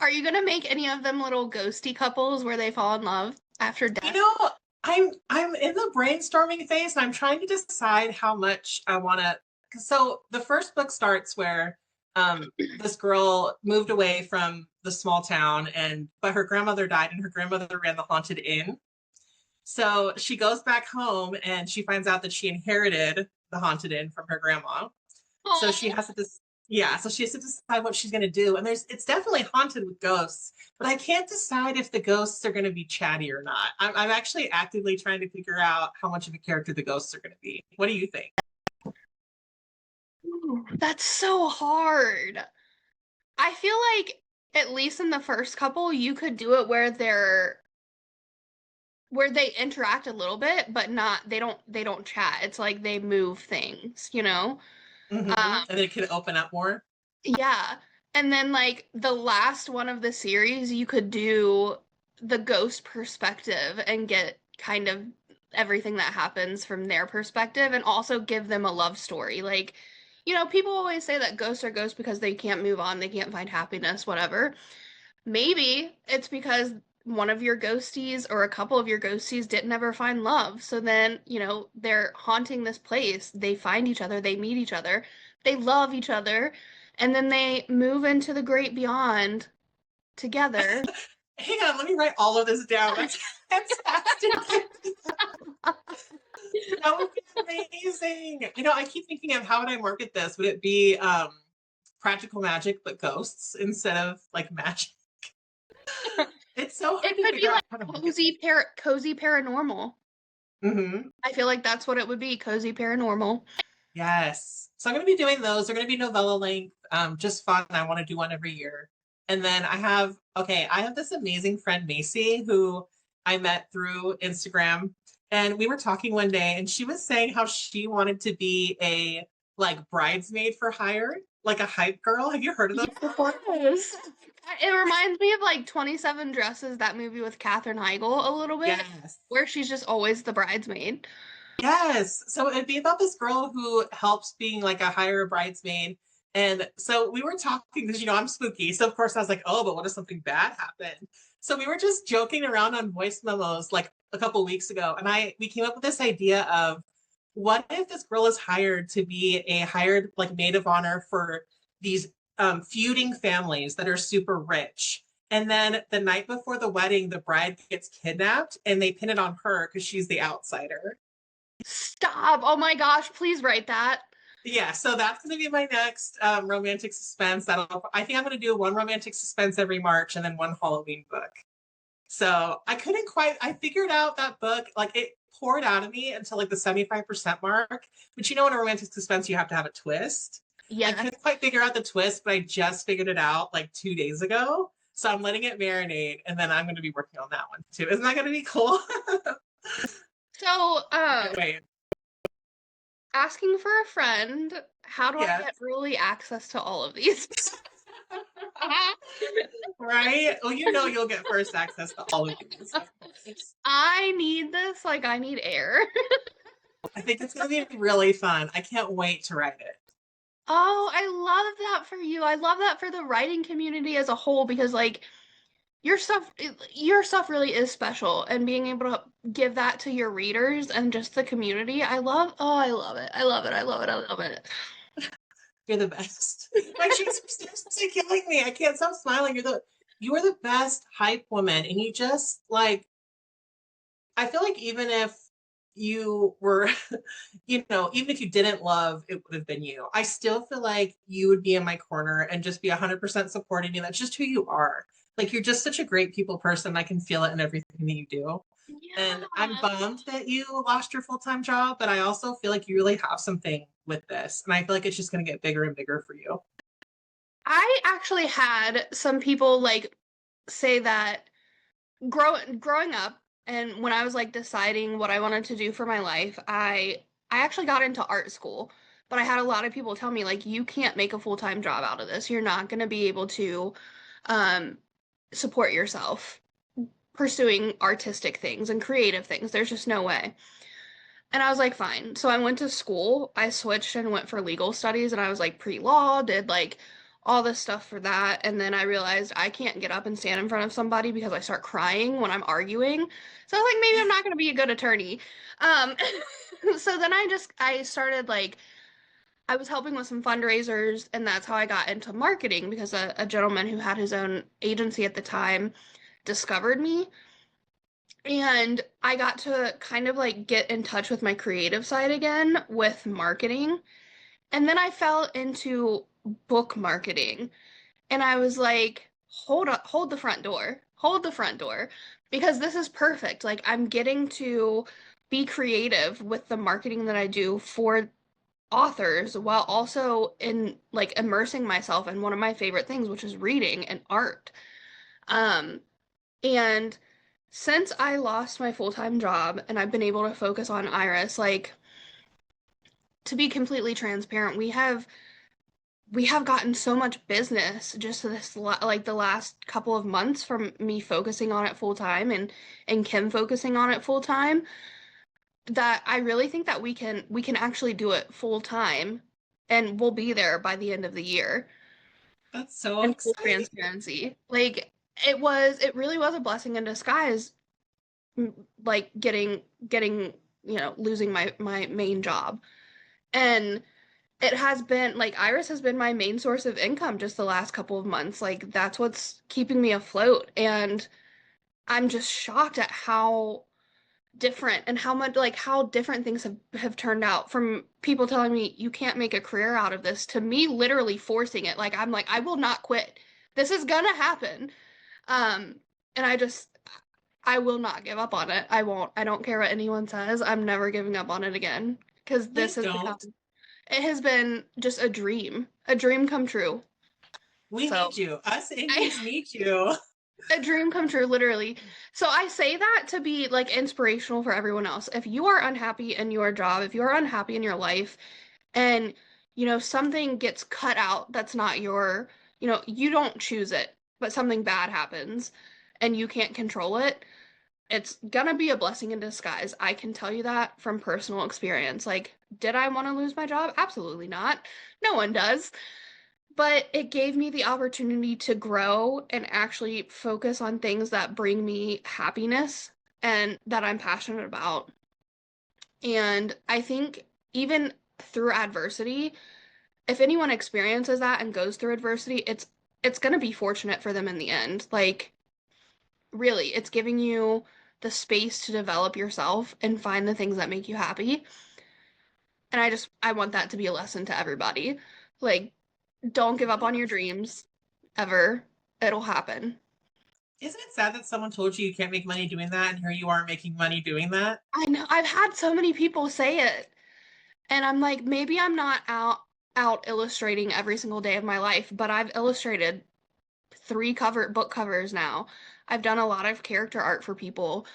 Are you gonna make any of them little ghosty couples where they fall in love after You death? know, I'm in the brainstorming phase and I'm trying to decide how much I want to. So the first book starts where this girl moved away from the small town, and but her grandmother died and her grandmother ran the haunted inn. So she goes back home and she finds out that she inherited the haunted inn from her grandma. So she Oh, has to just, yeah, so she has to decide what she's going to do. And it's definitely haunted with ghosts, but I can't decide if the ghosts are going to be chatty or not. I'm actually actively trying to figure out how much of a character the ghosts are going to be. What do you think? that's so hard. I feel like at least in the first couple, you could do it where they interact a little bit, but not they don't chat. It's like they move things, you know? And then it can open up more. Yeah. And then like the last one of the series, you could do the ghost perspective and get kind of everything that happens from their perspective and also give them a love story. Like, people always say that ghosts are ghosts because they can't move on, they can't find happiness, whatever. Maybe it's because one of your ghosties or a couple of your ghosties didn't ever find love. So then, they're haunting this place. They find each other, they meet each other, they love each other, and then they move into the great beyond together. Hang on, let me write all of this down. That's fantastic. That would be amazing. I keep thinking of how would I market this? Would it be practical magic but ghosts instead of like magic? It's so hard It to could be figure out like how to market this. cozy paranormal. Hmm. I feel like that's what it would be, cozy paranormal. Yes. So I'm going to be doing those. They're going to be novella length, just fun. I want to do one every year. And then I have this amazing friend, Macy, who I met through Instagram. And we were talking one day, and she was saying how she wanted to be a like bridesmaid for hire, like a hype girl. Have you heard of those before? Yes. It reminds me of like 27 Dresses, that movie with Katherine Heigl a little bit, Yes. where she's just always the bridesmaid. Yes. So it'd be about this girl who helps being like a hire bridesmaid. And so we were talking because, I'm spooky. So of course I was like, oh, but what if something bad happened? So we were just joking around on voice memos like a couple of weeks ago. And we came up with this idea of what if this girl is hired to be a hired like maid of honor for these feuding families that are super rich. And then the night before the wedding, the bride gets kidnapped and they pin it on her because she's the outsider. Stop. Oh my gosh, please write that. Yeah, so that's going to be my next romantic suspense. I think I'm going to do one romantic suspense every March and then one Halloween book. So I figured out that book, like it poured out of me until like the 75% mark. But in a romantic suspense, you have to have a twist. I Yes. couldn't quite figure out the twist, but I just figured it out like 2 days ago. So I'm letting it marinate and then I'm going to be working on that one too. Isn't that going to be cool? So, Can't wait. asking for a friend, how do I Yes. get early access to all of these? Right? Well, you'll get first access to all of these, of course. I need this like I need air. I think it's going to be really fun. I can't wait to write it. Oh, I love that for you. I love that for the writing community as a whole because like your stuff really is special and being able to give that to your readers and just the community. I love it. I love it. I love it. I love it. You're the best. My cheeks are seriously killing me. I can't stop smiling. You are the best hype woman, and you just like. I feel like even if you were, even if you didn't love, it would have been you. I still feel like you would be in my corner and just be 100% supporting me. That's just who you are. Like you're just such a great people person. I can feel it in everything that you do. And I'm Yeah. bummed that you lost your full-time job, but I also feel like you really have something with this. And I feel like it's just going to get bigger and bigger for you. I actually had some people like say that growing up and when I was like deciding what I wanted to do for my life, I actually got into art school, but I had a lot of people tell me like you can't make a full-time job out of this. You're not going to be able to um support yourself pursuing artistic things and creative things. There's just no way. And I was like, fine. So I went to school. I switched and went for legal studies, and I was like pre-law, did like all this stuff for that. And then I realized I can't get up and stand in front of somebody because I start crying when I'm arguing. So I was like, maybe I'm not going to be a good attorney. Um, so then I started like, I was helping with some fundraisers, and that's how I got into marketing because a gentleman who had his own agency at the time discovered me. And I got to kind of like get in touch with my creative side again with marketing. And then I fell into book marketing. And I was like, hold up, hold the front door, hold the front door, because this is perfect. Like, I'm getting to be creative with the marketing that I do for authors while also in like immersing myself in one of my favorite things, which is reading and art. Um, and since I lost my full-time job and I've been able to focus on Iris, like to be completely transparent, we have gotten so much business just this like the last couple of months from me focusing on it full time and Kim focusing on it full time that I really think that we can actually do it full time and we'll be there by the end of the year That's so in full exciting. transparency. Like it really was a blessing in disguise like getting losing my main job. And it has been like Iris has been my main source of income just the last couple of months. Like that's what's keeping me afloat. And I'm just shocked at how different and how much like how different things have turned out from people telling me you can't make a career out of this to me literally forcing it. Like I'm like I will not quit. This is gonna happen. Um, and I will not give up on it. I won't. I don't care what anyone says. I'm never giving up on it again because this Please has become, don't. it has been just a dream come true. We So need you. Us I, indies need you. a dream come true, literally. So I say that to be like inspirational for everyone else. If you are unhappy in your job, if you are unhappy in your life, and something gets cut out that's not you don't choose it, but something bad happens and you can't control it, it's gonna be a blessing in disguise. I can tell you that from personal experience. Like, did I want to lose my job? Absolutely not. No one does. But it gave me the opportunity to grow and actually focus on things that bring me happiness and that I'm passionate about. And I think even through adversity, if anyone experiences that and goes through adversity, it's gonna be fortunate for them in the end. Like, really, it's giving you the space to develop yourself and find the things that make you happy. And I want that to be a lesson to everybody. Like, don't give up on your dreams ever. It'll happen. Isn't it sad that someone told you you can't make money doing that, and here you are making money doing that? I know I've had so many people say it, and I'm like, maybe I'm not out illustrating every single day of my life, but I've illustrated three cover book covers now. I've done a lot of character art for people.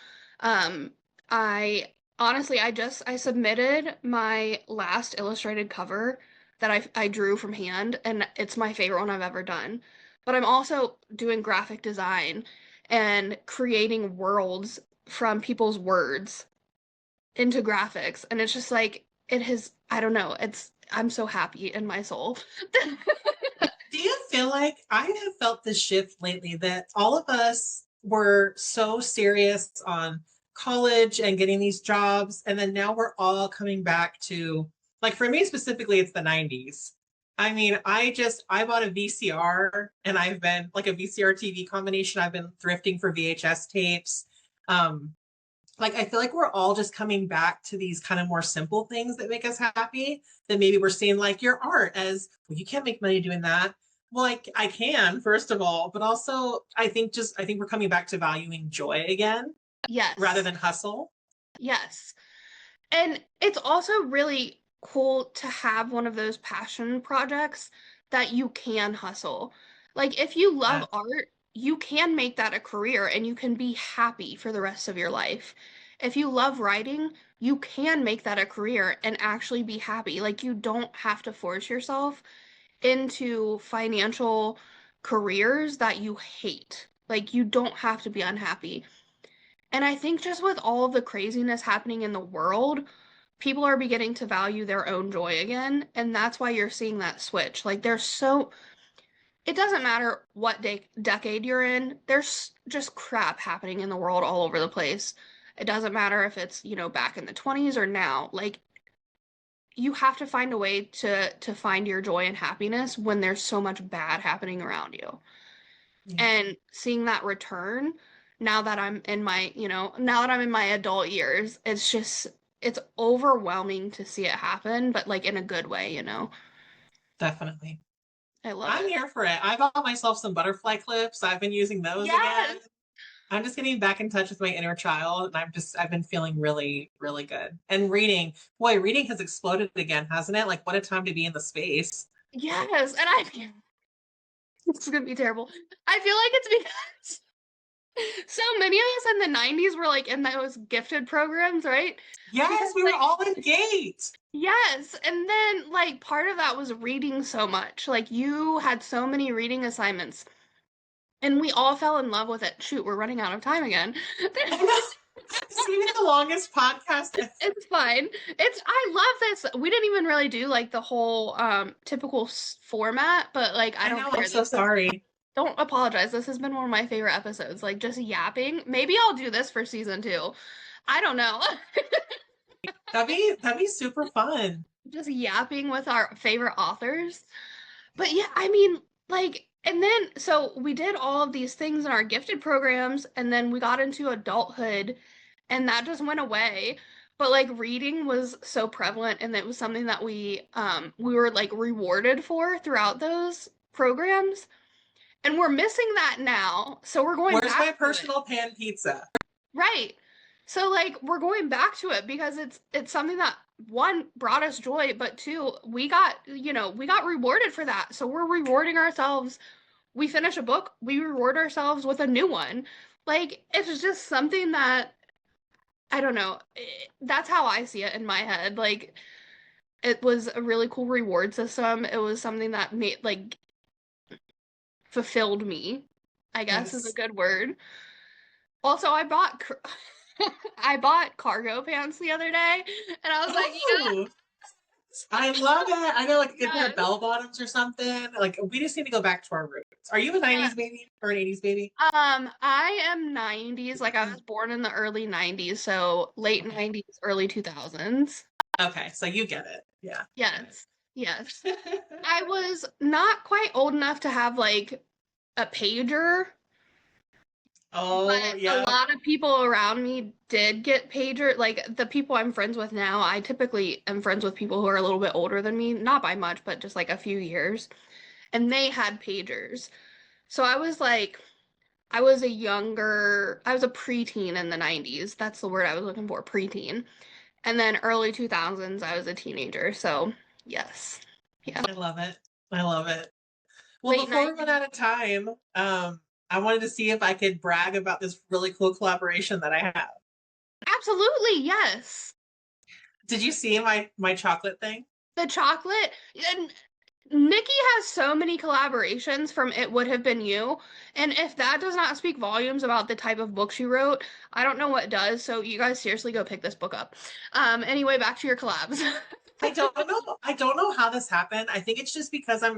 Um, I honestly, I submitted my last illustrated cover that I drew from hand, and it's my favorite one I've ever done. But I'm also doing graphic design and creating worlds from people's words into graphics, and it's just like it has, I don't know, I'm so happy in my soul. Do you feel like I have felt this shift lately that all of us were so serious on college and getting these jobs, and then now we're all coming back to, like, for me specifically, it's the 90s. I mean, I bought a VCR, and I've been like a VCR TV combination. I've been thrifting for VHS tapes. Um, like I feel like we're all just coming back to these kind of more simple things that make us happy. That maybe we're seeing like your art as, well, you can't make money doing that. Well, like I can, first of all, but also I think we're coming back to valuing joy again rather Yes. than hustle. Yes. And it's also really cool to have one of those passion projects that you can hustle. Like if you love Yeah. art, you can make that a career and you can be happy for the rest of your life. If you love writing, you can make that a career and actually be happy. Like you don't have to force yourself into financial careers that you hate. Like you don't have to be unhappy. And I think just with all of the craziness happening in the world, people are beginning to value their own joy again, and that's why you're seeing that switch. Like there's so it doesn't matter what decade you're in, there's just crap happening in the world all over the place. It doesn't matter if it's, back in the 20s or now. Like you have to find a way to find your joy and happiness when there's so much bad happening around you. Yeah. And seeing that return now that now that I'm in my adult years, it's overwhelming to see it happen, but like in a good way. Definitely. I love I'm it. here for it. I bought myself some butterfly clips. I've been using those again. Yes. I'm just getting back in touch with my inner child, and I've been feeling really, really good. And reading, boy, reading has exploded again, hasn't it? Like, what a time to be in the space. Yes. And it's gonna be terrible. I feel like it's because so many of us in the 90s were like in those gifted programs, right? Because Yes, we were like all in Gate. yes, and then like part of that was reading so much. Like you had so many reading assignments and we all fell in love with it. Shoot, we're running out of time again. I know. This is gonna be the longest podcast. It's fine. I love this. We didn't even really do like the whole typical format, but like I I don't know. I'm care. so sorry. Don't apologize. This has been one of my favorite episodes. Like just yapping. Maybe I'll do this for season 2. I don't know. That'd be super fun. Just yapping with our favorite authors. But yeah, I mean, like, and then so we did all of these things in our gifted programs, and then we got into adulthood, and that just went away. But like reading was so prevalent, and it was something that we were like rewarded for throughout those programs, and we're missing that now. So we're going Where's back my to it. personal pan pizza? Right. So like we're going back to it because it's something that one brought us joy, but two, we got rewarded for that. So we're rewarding ourselves. We finish a book, we reward ourselves with a new one. Like it's just something that I don't know. That's how I see it in my head. Like it was a really cool reward system. It was something that made like fulfilled me, I guess is a Yes. good word. Also, I bought cargo pants the other day, and I was like, Oh, I love it. I know, like a good pair of yes, bell bottoms or something. Like, we just need to go back to our roots. Are you a yes. 90s baby or an 80s baby? I am 90s, like I was born in the early 90s, so late Okay. 90s, early 2000s. Okay, so you get it. Yeah, I get Yes, yes. it. I was not quite old enough to have like a pager, Oh, but a yeah. lot of people around me did get pager. Like the people I'm friends with now, I typically am friends with people who are a little bit older than me, not by much, but just like a few years, and they had pagers. So I was a preteen in the 90s. That's the word I was looking for, preteen. And then early 2000s, I was a teenager. So, yes. Yeah. I love it. I love it. Well, Late before we run 90s. out of time, I wanted to see if I could brag about this really cool collaboration that I have. Absolutely, yes. Did you see my chocolate thing? The chocolate. And Nikki has so many collaborations from It Would Have Been You. And if that does not speak volumes about the type of book she wrote, I don't know what does. So you guys seriously go pick this book up. Anyway, back to your collabs. I don't know. I don't know how this happened. I think it's just because I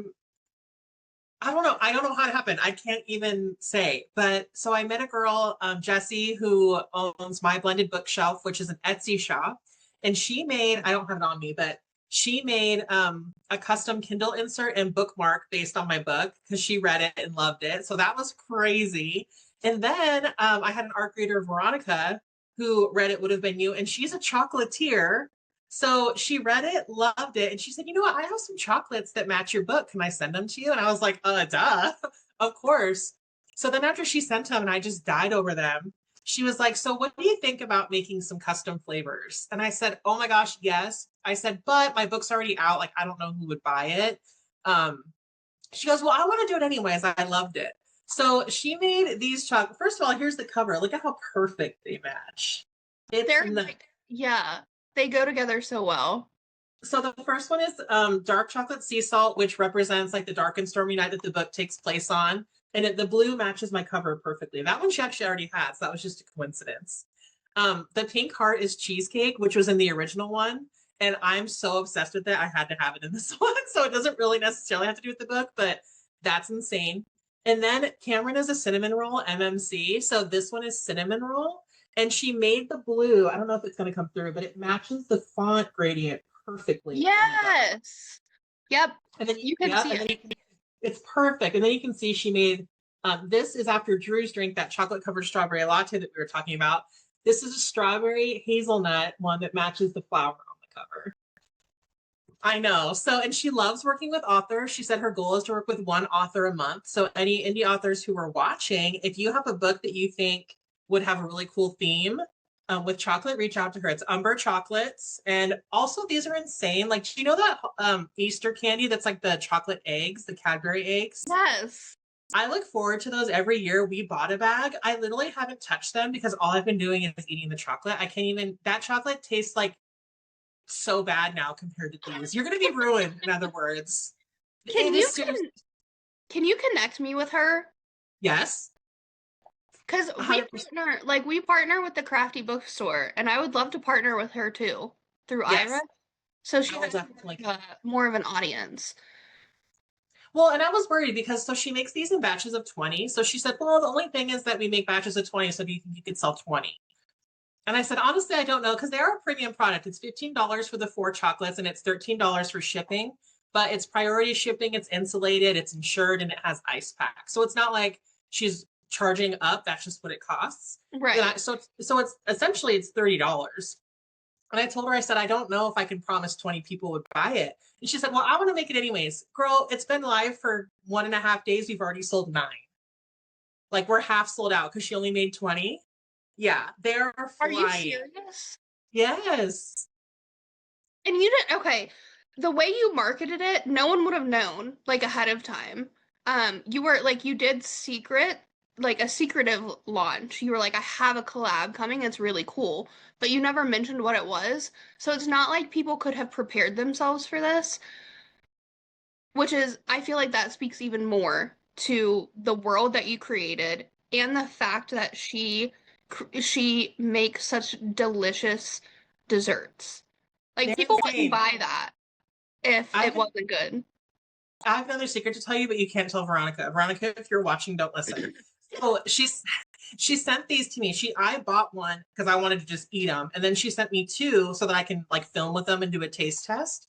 don't know. I don't know how it happened. I can't even say. But so I met a girl, Jessie, who owns My Blended Bookshelf, which is an Etsy shop. And she made, I don't have it on me, but she made a custom Kindle insert and bookmark based on my book because she read it and loved it. So that was crazy. And then I had an art reader, Veronica, who read It Would Have Been You, and she's a chocolatier. So she read it, loved it, and she said, "You know what? I have some chocolates that match your book. Can I send them to you?" And I was like, duh, of course." So then after she sent them and I just died over them, she was like, "So what do you think about making some custom flavors?" And I said, "Oh my gosh, yes." I said, "But my book's already out. Like, I don't know who would buy it." Um, She goes, well, I want to do it anyways. I loved it. So she made these chocolate. First of all, here's the cover. Look at how perfect they match. It's They're nuts. like, yeah, they go together so well. So the first one is dark chocolate sea salt, which represents like the dark and stormy night that the book takes place on. And the blue matches my cover perfectly. That one she actually already had, so that was just a coincidence. The pink heart is cheesecake, which was in the original one. And I'm so obsessed with it, I had to have it in this one. So it doesn't really necessarily have to do with the book, but that's insane. And then Cameron is a cinnamon roll, MMC. So this one is cinnamon roll. And she made the blue. I don't know if it's going to come through, but it matches the font gradient perfectly on the book. Yes. Yep. And then, You can yeah, see and it. then it's perfect. And then you can see she made this is after Drew's drink that chocolate covered strawberry latte that we were talking about. This is a strawberry hazelnut one that matches the flower on the cover. I know. So, and she loves working with authors. She said her goal is to work with one author a month. So, any indie authors who are watching, if you have a book that you think would have a really cool theme with chocolate, reach out to her. It's Umber Chocolates. And also, these are insane. Like, do you know that Easter candy that's like the chocolate eggs, the Cadbury eggs? Yes. I look forward to those every year. We bought a bag. I literally haven't touched them because all I've been doing is eating the chocolate. I can't even, that chocolate tastes like so bad now compared to these. You're going to be ruined, in other words. Can It you is seriously, can you connect me with her? yes, Because we 100%. partner with the Crafty Bookstore, and I would love to partner with her too through Ira, Yes, so she I will has definitely. more of an audience. Well, and I was worried because so she makes these in batches of 20. So she said, well, the only thing is that we make batches of 20. So do you think you could sell 20? And I said, honestly, I don't know because they are a premium product. It's $15 for the 4 chocolates and it's $13 for shipping, but it's priority shipping, it's insulated, it's insured, and it has ice pack. So it's not like she's charging up. That's just what it costs. Right. So it's essentially it's $30. And I told her, I said, I don't know if I can promise 20 people would buy it. And she said, well, I want to make it anyways. Girl, it's been live for 1.5 days. We've already sold 9. Like we're half sold out because she only made 20. Yeah, they're Are you flying. serious? Yes. And you didn't, okay, the way you marketed it, no one would have known like ahead of time. You were like you did like a secretive launch. You were like, I have a collab coming, it's really cool, but you never mentioned what it was. So it's not like people could have prepared themselves for this, which is I feel like that speaks even more to the world that you created and the fact that she makes such delicious desserts. Like They're people wouldn't insane. buy that if I it have, wasn't good. I have another secret to tell you, but you can't tell Veronica. Veronica, if you're watching, don't listen. So she sent these to me. I bought one because I wanted to just eat them, and then she sent me 2 so that I can like film with them and do a taste test.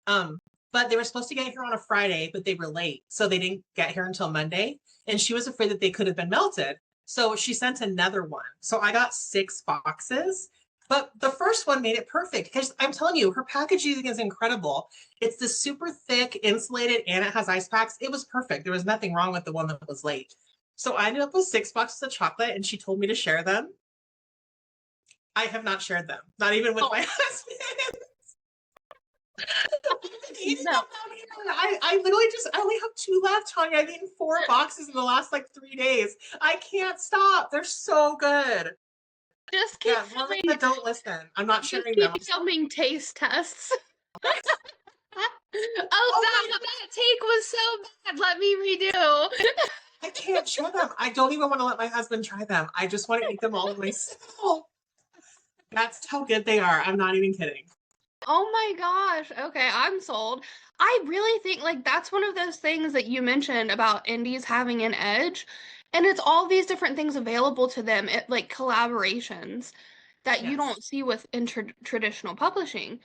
Um, but they were supposed to get here on a Friday, but they were late, so they didn't get here until Monday. And she was afraid that they could have been melted, so she sent another one. So I got 6 boxes. But the first one made it perfect because I'm telling you, her packaging is incredible. It's this super thick, insulated, and it has ice packs. It was perfect. There was nothing wrong with the one that was late. So I ended up with 6 boxes of chocolate, and she told me to share them. I have not shared them, not even with Oh, my husband. no. I literally I only have 2 left, Tanya. I've eaten 4 boxes in the last like 3 days. I can't stop. They're so good. Just keep Yeah, Veronica, filming, don't listen. I'm not just sharing them. keep filming taste tests. Oh, Oh my that take was so bad. Let me redo. I can't share them. I don't even want to let my husband try them. I just want to eat them all myself. That's how good they are. I'm not even kidding. Oh my gosh. Okay, I'm sold. I really think like that's one of those things that you mentioned about indies having an edge, and it's all these different things available to them, like collaborations that you Yes. don't see with in traditional publishing.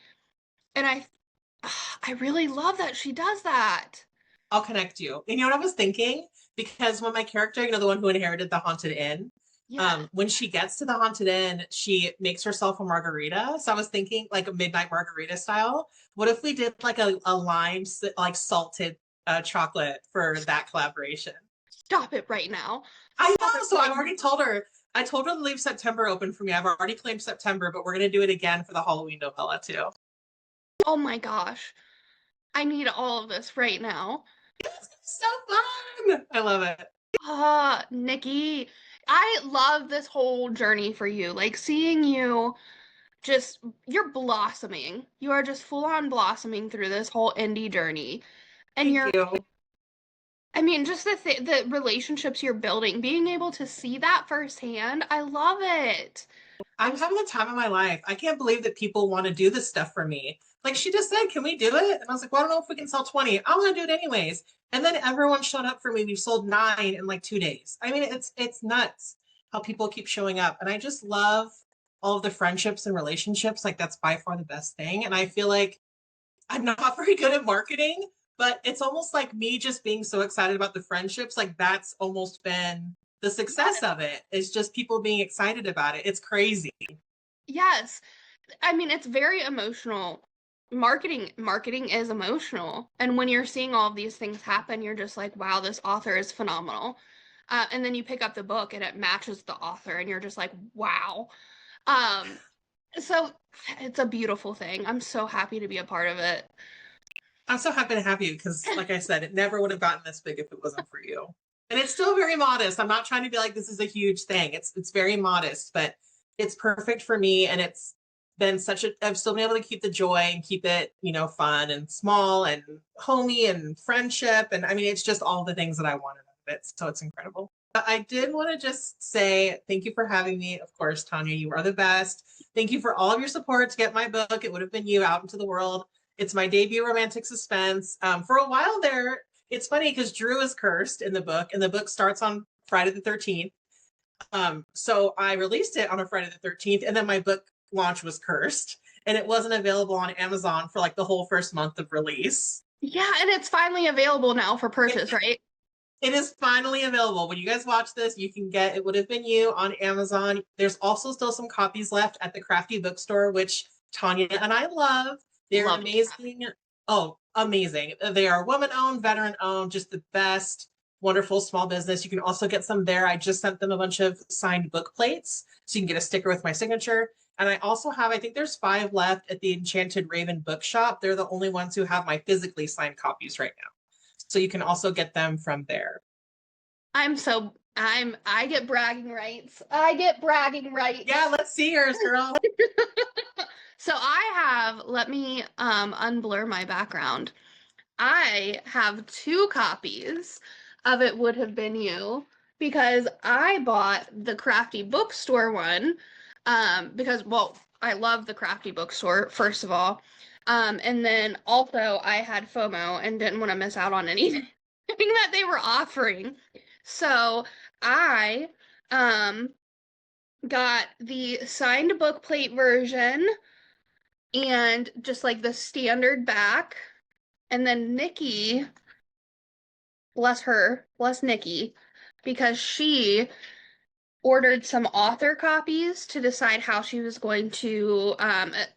And I really love that she does that. I'll connect you. And you know what I was thinking? Because when my character, the one who inherited the haunted inn, Yeah. when she gets to the haunted inn, she makes herself a margarita. So I was thinking like a midnight margarita style. What if we did like a lime, like salted chocolate for that collaboration? Stop it right now. I Stop know. it So I've right already now. told her. I told her to leave September open for me. I've already claimed September, but we're gonna do it again for the Halloween novella too. Oh my gosh. I need all of this right now. It's so fun. I love it. Nikki, I love this whole journey for you. Like seeing you just, you're blossoming. You are just full on blossoming through this whole indie journey. And Thank you're, you. I mean, just the relationships you're building, being able to see that firsthand, I love it. I'm I'm having the time of my life. I can't believe that people want to do this stuff for me. Like she just said, can we do it? And I was like, well, I don't know if we can sell 20. I want to do it anyways. And then everyone showed up for me. We've sold 9 in like 2 days. I mean, it's nuts how people keep showing up. And I just love all of the friendships and relationships. Like that's by far the best thing. And I feel like I'm not very good at marketing, but it's almost like me just being so excited about the friendships. Like that's almost been the success yes, of it. Is just people being excited about it. It's crazy. yes. I mean, it's very emotional. Marketing is emotional. And when you're seeing all of these things happen, you're just like, wow, this author is phenomenal. And then you pick up the book and it matches the author and you're just like, wow. Um, so it's a beautiful thing. I'm so happy to be a part of it. I'm so happy to have you because, like I said, it never would have gotten this big if it wasn't for you. And it's still very modest. I'm not trying to be like this is a huge thing. It's very modest, but it's perfect for me. And it's been such a. I've still been able to keep the joy and keep it, fun and small and homey and friendship. And I mean, it's just all the things that I wanted out of it. So it's incredible. But I did want to just say thank you for having me. Of course, Tanya, you are the best. Thank you for all of your support to get my book. It would have been you out into the world. It's my debut romantic suspense. For a while there, it's funny because Drew is cursed in the book, and the book starts on Friday the 13th. So I released it on a Friday the 13th, and then my book launch was cursed, and it wasn't available on Amazon for like the whole first month of release. Yeah, and it's finally available now for It, purchase, right? it is finally available. When you guys watch this, you can get It Would Have Been You on Amazon. There's also still some copies left at the Crafty Bookstore, which Tanya and I love. They're Love me. amazing. Oh, amazing. They are woman owned, veteran owned, just the best, wonderful small business. You can also get some there. I just sent them a bunch of signed book plates so you can get a sticker with my signature. And I also have, I think there's 5 left at the Enchanted Raven Bookshop. They're the only ones who have my physically signed copies right now. So you can also get them from there. I get bragging rights. I get bragging Yeah, rights. let's see yours, girl. So I have, let me unblur my background. I have 2 copies of It Would Have Been You because I bought the Crafty Bookstore one because, well, I love the Crafty Bookstore, first of all. And then also I had FOMO and didn't want to miss out on anything that they were offering. So I um, got the signed book plate version and just like the standard back. And then Nikki, bless her, bless Nikki, because she ordered some author copies to decide how she was going to,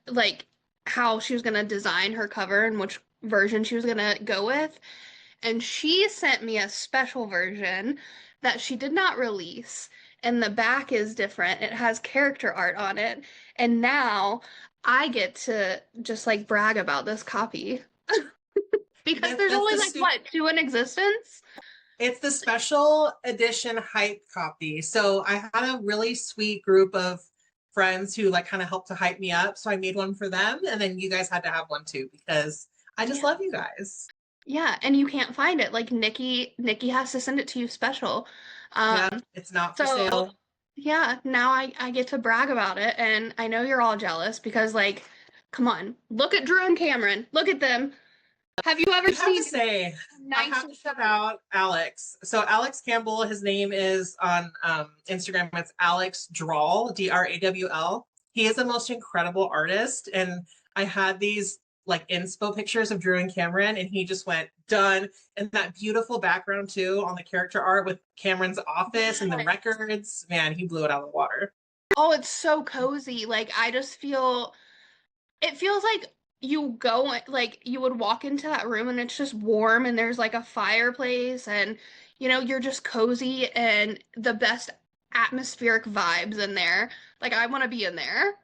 like, how she was going to design her cover and which version she was going to go with. And she sent me a special version that she did not release. And the back is different. It has character art on it. And now I get to just like brag about this copy because there's That's only the like what, 2 in existence? It's the special edition hype copy. So I had a really sweet group of friends who like kind of helped to hype me up. So I made one for them, and then you guys had to have one too because I just Yeah. love you guys. Yeah, and you can't find it. Like Nikki has to send it to you special. Yeah, Um, it's not for so sale. yeah, now I get to brag about it and I know you're all jealous because like, come on, look at Drew and Cameron. Look at them. Have you ever I have to seen say, I have nicer to shout cover? out Alex. So Alex Campbell, his name is on Instagram. It's Alex Drawl, Drawl. He is the most incredible artist, and I had these like inspo pictures of Drew and Cameron, and he just went done. And that beautiful background too on the character art with Cameron's office and the Yes. records. Man, he blew it out of the water. Oh, it's so cozy. Like I just feel it feels like you go like you would walk into that room and it's just warm and there's like a fireplace and you're just cozy and the best atmospheric vibes in there. Like I want to be in there.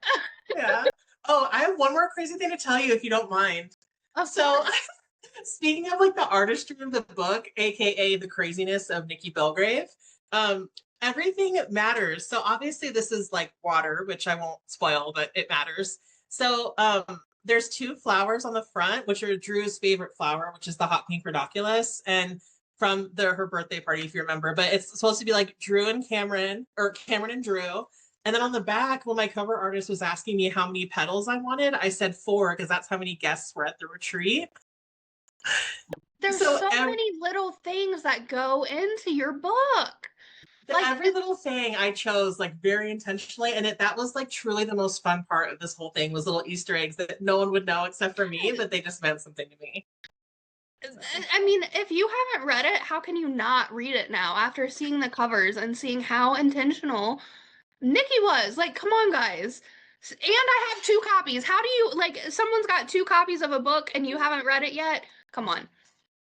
Yeah. Oh, I have one more crazy thing to tell you if you don't mind. Of So course. Speaking of like the artistry of the book, aka the craziness of Nikki Belgrave, um, everything matters. So obviously this is like water, which I won't spoil, but it matters. So there's two flowers on the front, which are Drew's favorite flower, which is the hot pink ranunculus, and from her birthday party, if you remember. But it's supposed to be like Drew and Cameron, or Cameron and Drew. And then on the back, when my cover artist was asking me how many petals I wanted, I said four because that's how many guests were at the retreat. There's So so many little things that go into your book. Like every little thing I chose like very intentionally, and that was like truly the most fun part of this whole thing was little Easter eggs that no one would know except for me, but they just meant something to me. So. I mean, if you haven't read it, how can you not read it now after seeing the covers and seeing how intentional Nikki was? Like, come on, guys. And I have two copies. How do you, like, someone's got two copies of a book and you haven't read it yet? Come on.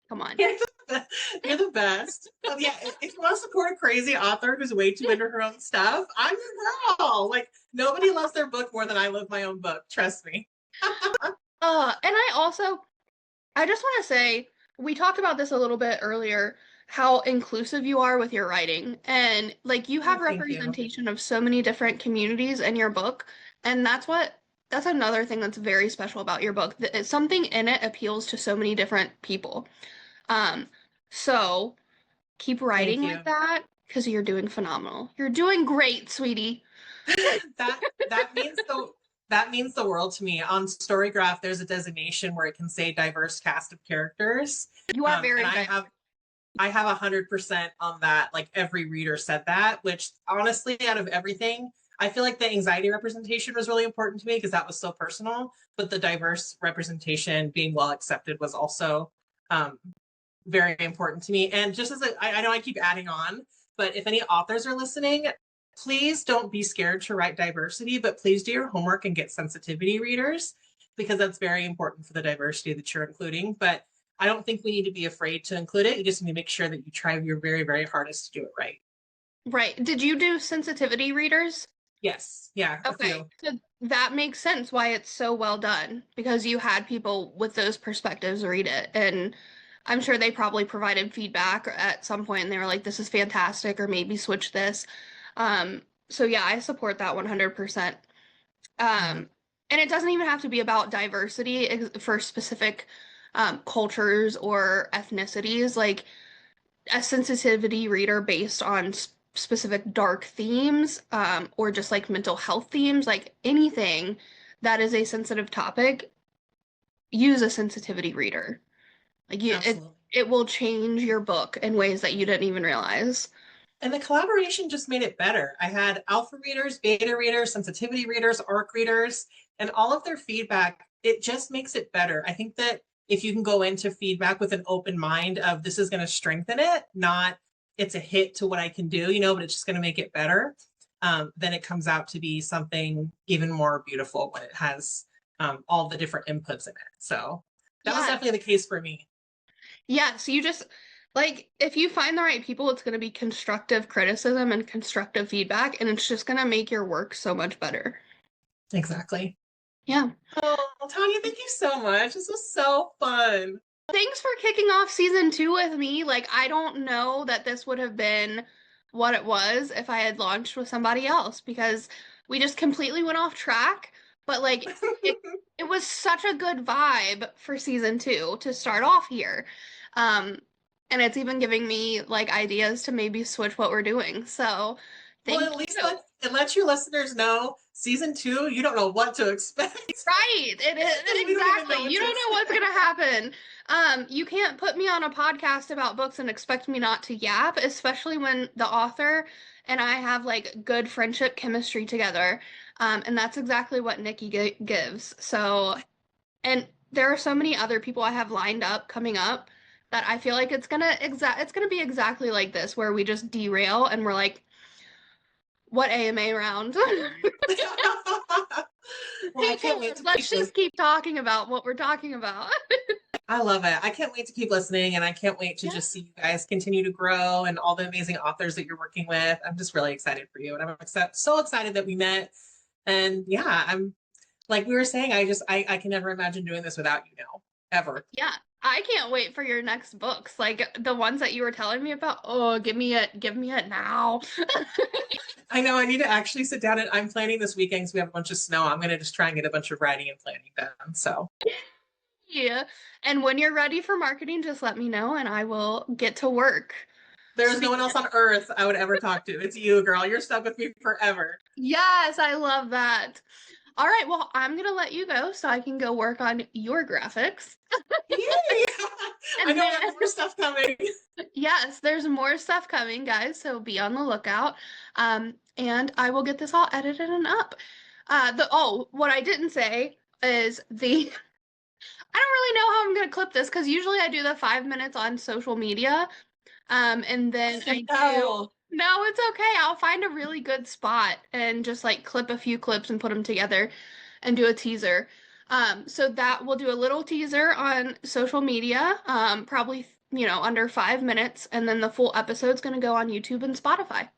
Come on. You're the best. Yeah, if you want to support a crazy author who's way too into her own stuff, I'm your girl. Like, nobody loves their book more than I love my own book. Trust me. And I just want to say, we talked about this a little bit earlier, how inclusive you are with your writing. And like you have Oh, thank you. representation of so many different communities in your book. And that's another thing that's very special about your book. That something in it appeals to so many different people. Um, so keep Thank writing you. like that because you're doing phenomenal. You're doing great, sweetie. that that means the world to me. On Storygraph, there's a designation where it can say diverse cast of characters, You are very and diverse. I have 100% on that. Like every reader said that, which honestly, out of everything, I feel like the anxiety representation was really important to me because that was so personal. But the diverse representation being well accepted was also um, very important to me. And just as I know I keep adding on, but if any authors are listening, please don't be scared to write diversity, but please do your homework and get sensitivity readers because that's very important for the diversity that you're including. But I don't think we need to be afraid to include it. You just need to make sure that you try your very, very hardest to do it right. Right. Did you do sensitivity readers? Yes. Yeah. A Okay, few. so that makes sense why it's so well done because you had people with those perspectives read it, and I'm sure they probably provided feedback at some point and they were like, this is fantastic, or maybe switch this. So yeah, I support that 100%. Yeah. And it doesn't even have to be about diversity for specific cultures or ethnicities. Like a sensitivity reader based on specific dark themes, or just like mental health themes, like anything that is a sensitive topic, use a sensitivity reader. Absolutely. It will change your book in ways that you didn't even realize. And the collaboration just made it better. I had alpha readers, beta readers, sensitivity readers, ARC readers, and all of their feedback. It just makes it better. I think that if you can go into feedback with an open mind of this is going to strengthen it, not it's a hit to what I can do, but it's just going to make it better, then it comes out to be something even more beautiful when it has all the different inputs in it. So that was Yeah. definitely the case for me. Yeah. So you just like if you find the right people, it's going to be constructive criticism and constructive feedback, and it's just going to make your work so much better. Exactly. Yeah. Oh, Tanya, thank you so much. This was so fun. Thanks for kicking off season two with me. Like, I don't know that this would have been what it was if I had launched with somebody else because we just completely went off track. But like, it was such a good vibe for season two to start off here. Um, and it's even giving me like ideas to maybe switch what we're doing. So, Well, thank at least you. it lets your listeners know season two, you don't know what to expect. Right. Because we don't even know Exactly. what You to don't know what's expect. gonna happen. You can't put me on a podcast about books and expect me not to yap, especially when the author and I have like good friendship chemistry together. And that's exactly what Nikki gives. So, and there are so many other people I have lined up coming up that I feel like it's gonna be exactly like this, where we just derail and we're like, what AMA round? Well, I Hey, can't wait to let's keep this. just keep talking about what we're talking about. I love it. I can't wait to keep listening, and I can't wait to Yeah. just see you guys continue to grow and all the amazing authors that you're working with. I'm just really excited for you, and I'm so excited that we met. And yeah, I'm like we were saying, I can never imagine doing this without you now, ever. Yeah. I can't wait for your next books. Like the ones that you were telling me about. Oh, give me it now. I know I need to actually sit down and I'm planning this weekend because we have a bunch of snow. I'm gonna just try and get a bunch of writing and planning done. So Yeah. And when you're ready for marketing, just let me know and I will get to work. there's no Sweet. one else on earth I would ever talk to. It's you, girl. You're stuck with me forever. Yes, I love that. All right, well, I'm gonna let you go so I can go work on your graphics. Yay! I And know I then, got more stuff coming. yes, there's more stuff coming, guys, so be on the lookout. And I will get this all edited and up. What I didn't say is I don't really know how I'm gonna clip this because usually I do the 5 minutes on social media. And then I do. No. No, it's okay. I'll find a really good spot and just like clip a few clips and put them together and do a teaser. So that we'll do a little teaser on social media, probably, under 5 minutes, and then the full episode's gonna go on YouTube and Spotify.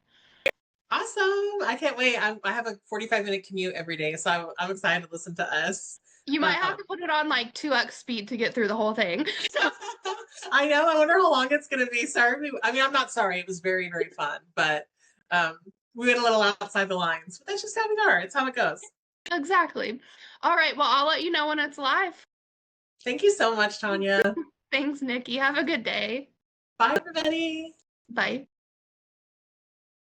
Awesome. I can't wait. I have a 45-minute commute every day, so I'm excited to listen to us. You might have Um, to put it on like 2x speed to get through the whole thing. So, I know. I wonder how long it's going to be. Sorry. I mean, I'm not sorry. It was very, very fun, but um, we went a little outside the lines. But that's just how we are. It's how it goes. exactly. All right, well, I'll let you know when it's live. Thank you so much, Tanya. Thanks, Nikki. Have a good day. Bye, everybody. Bye.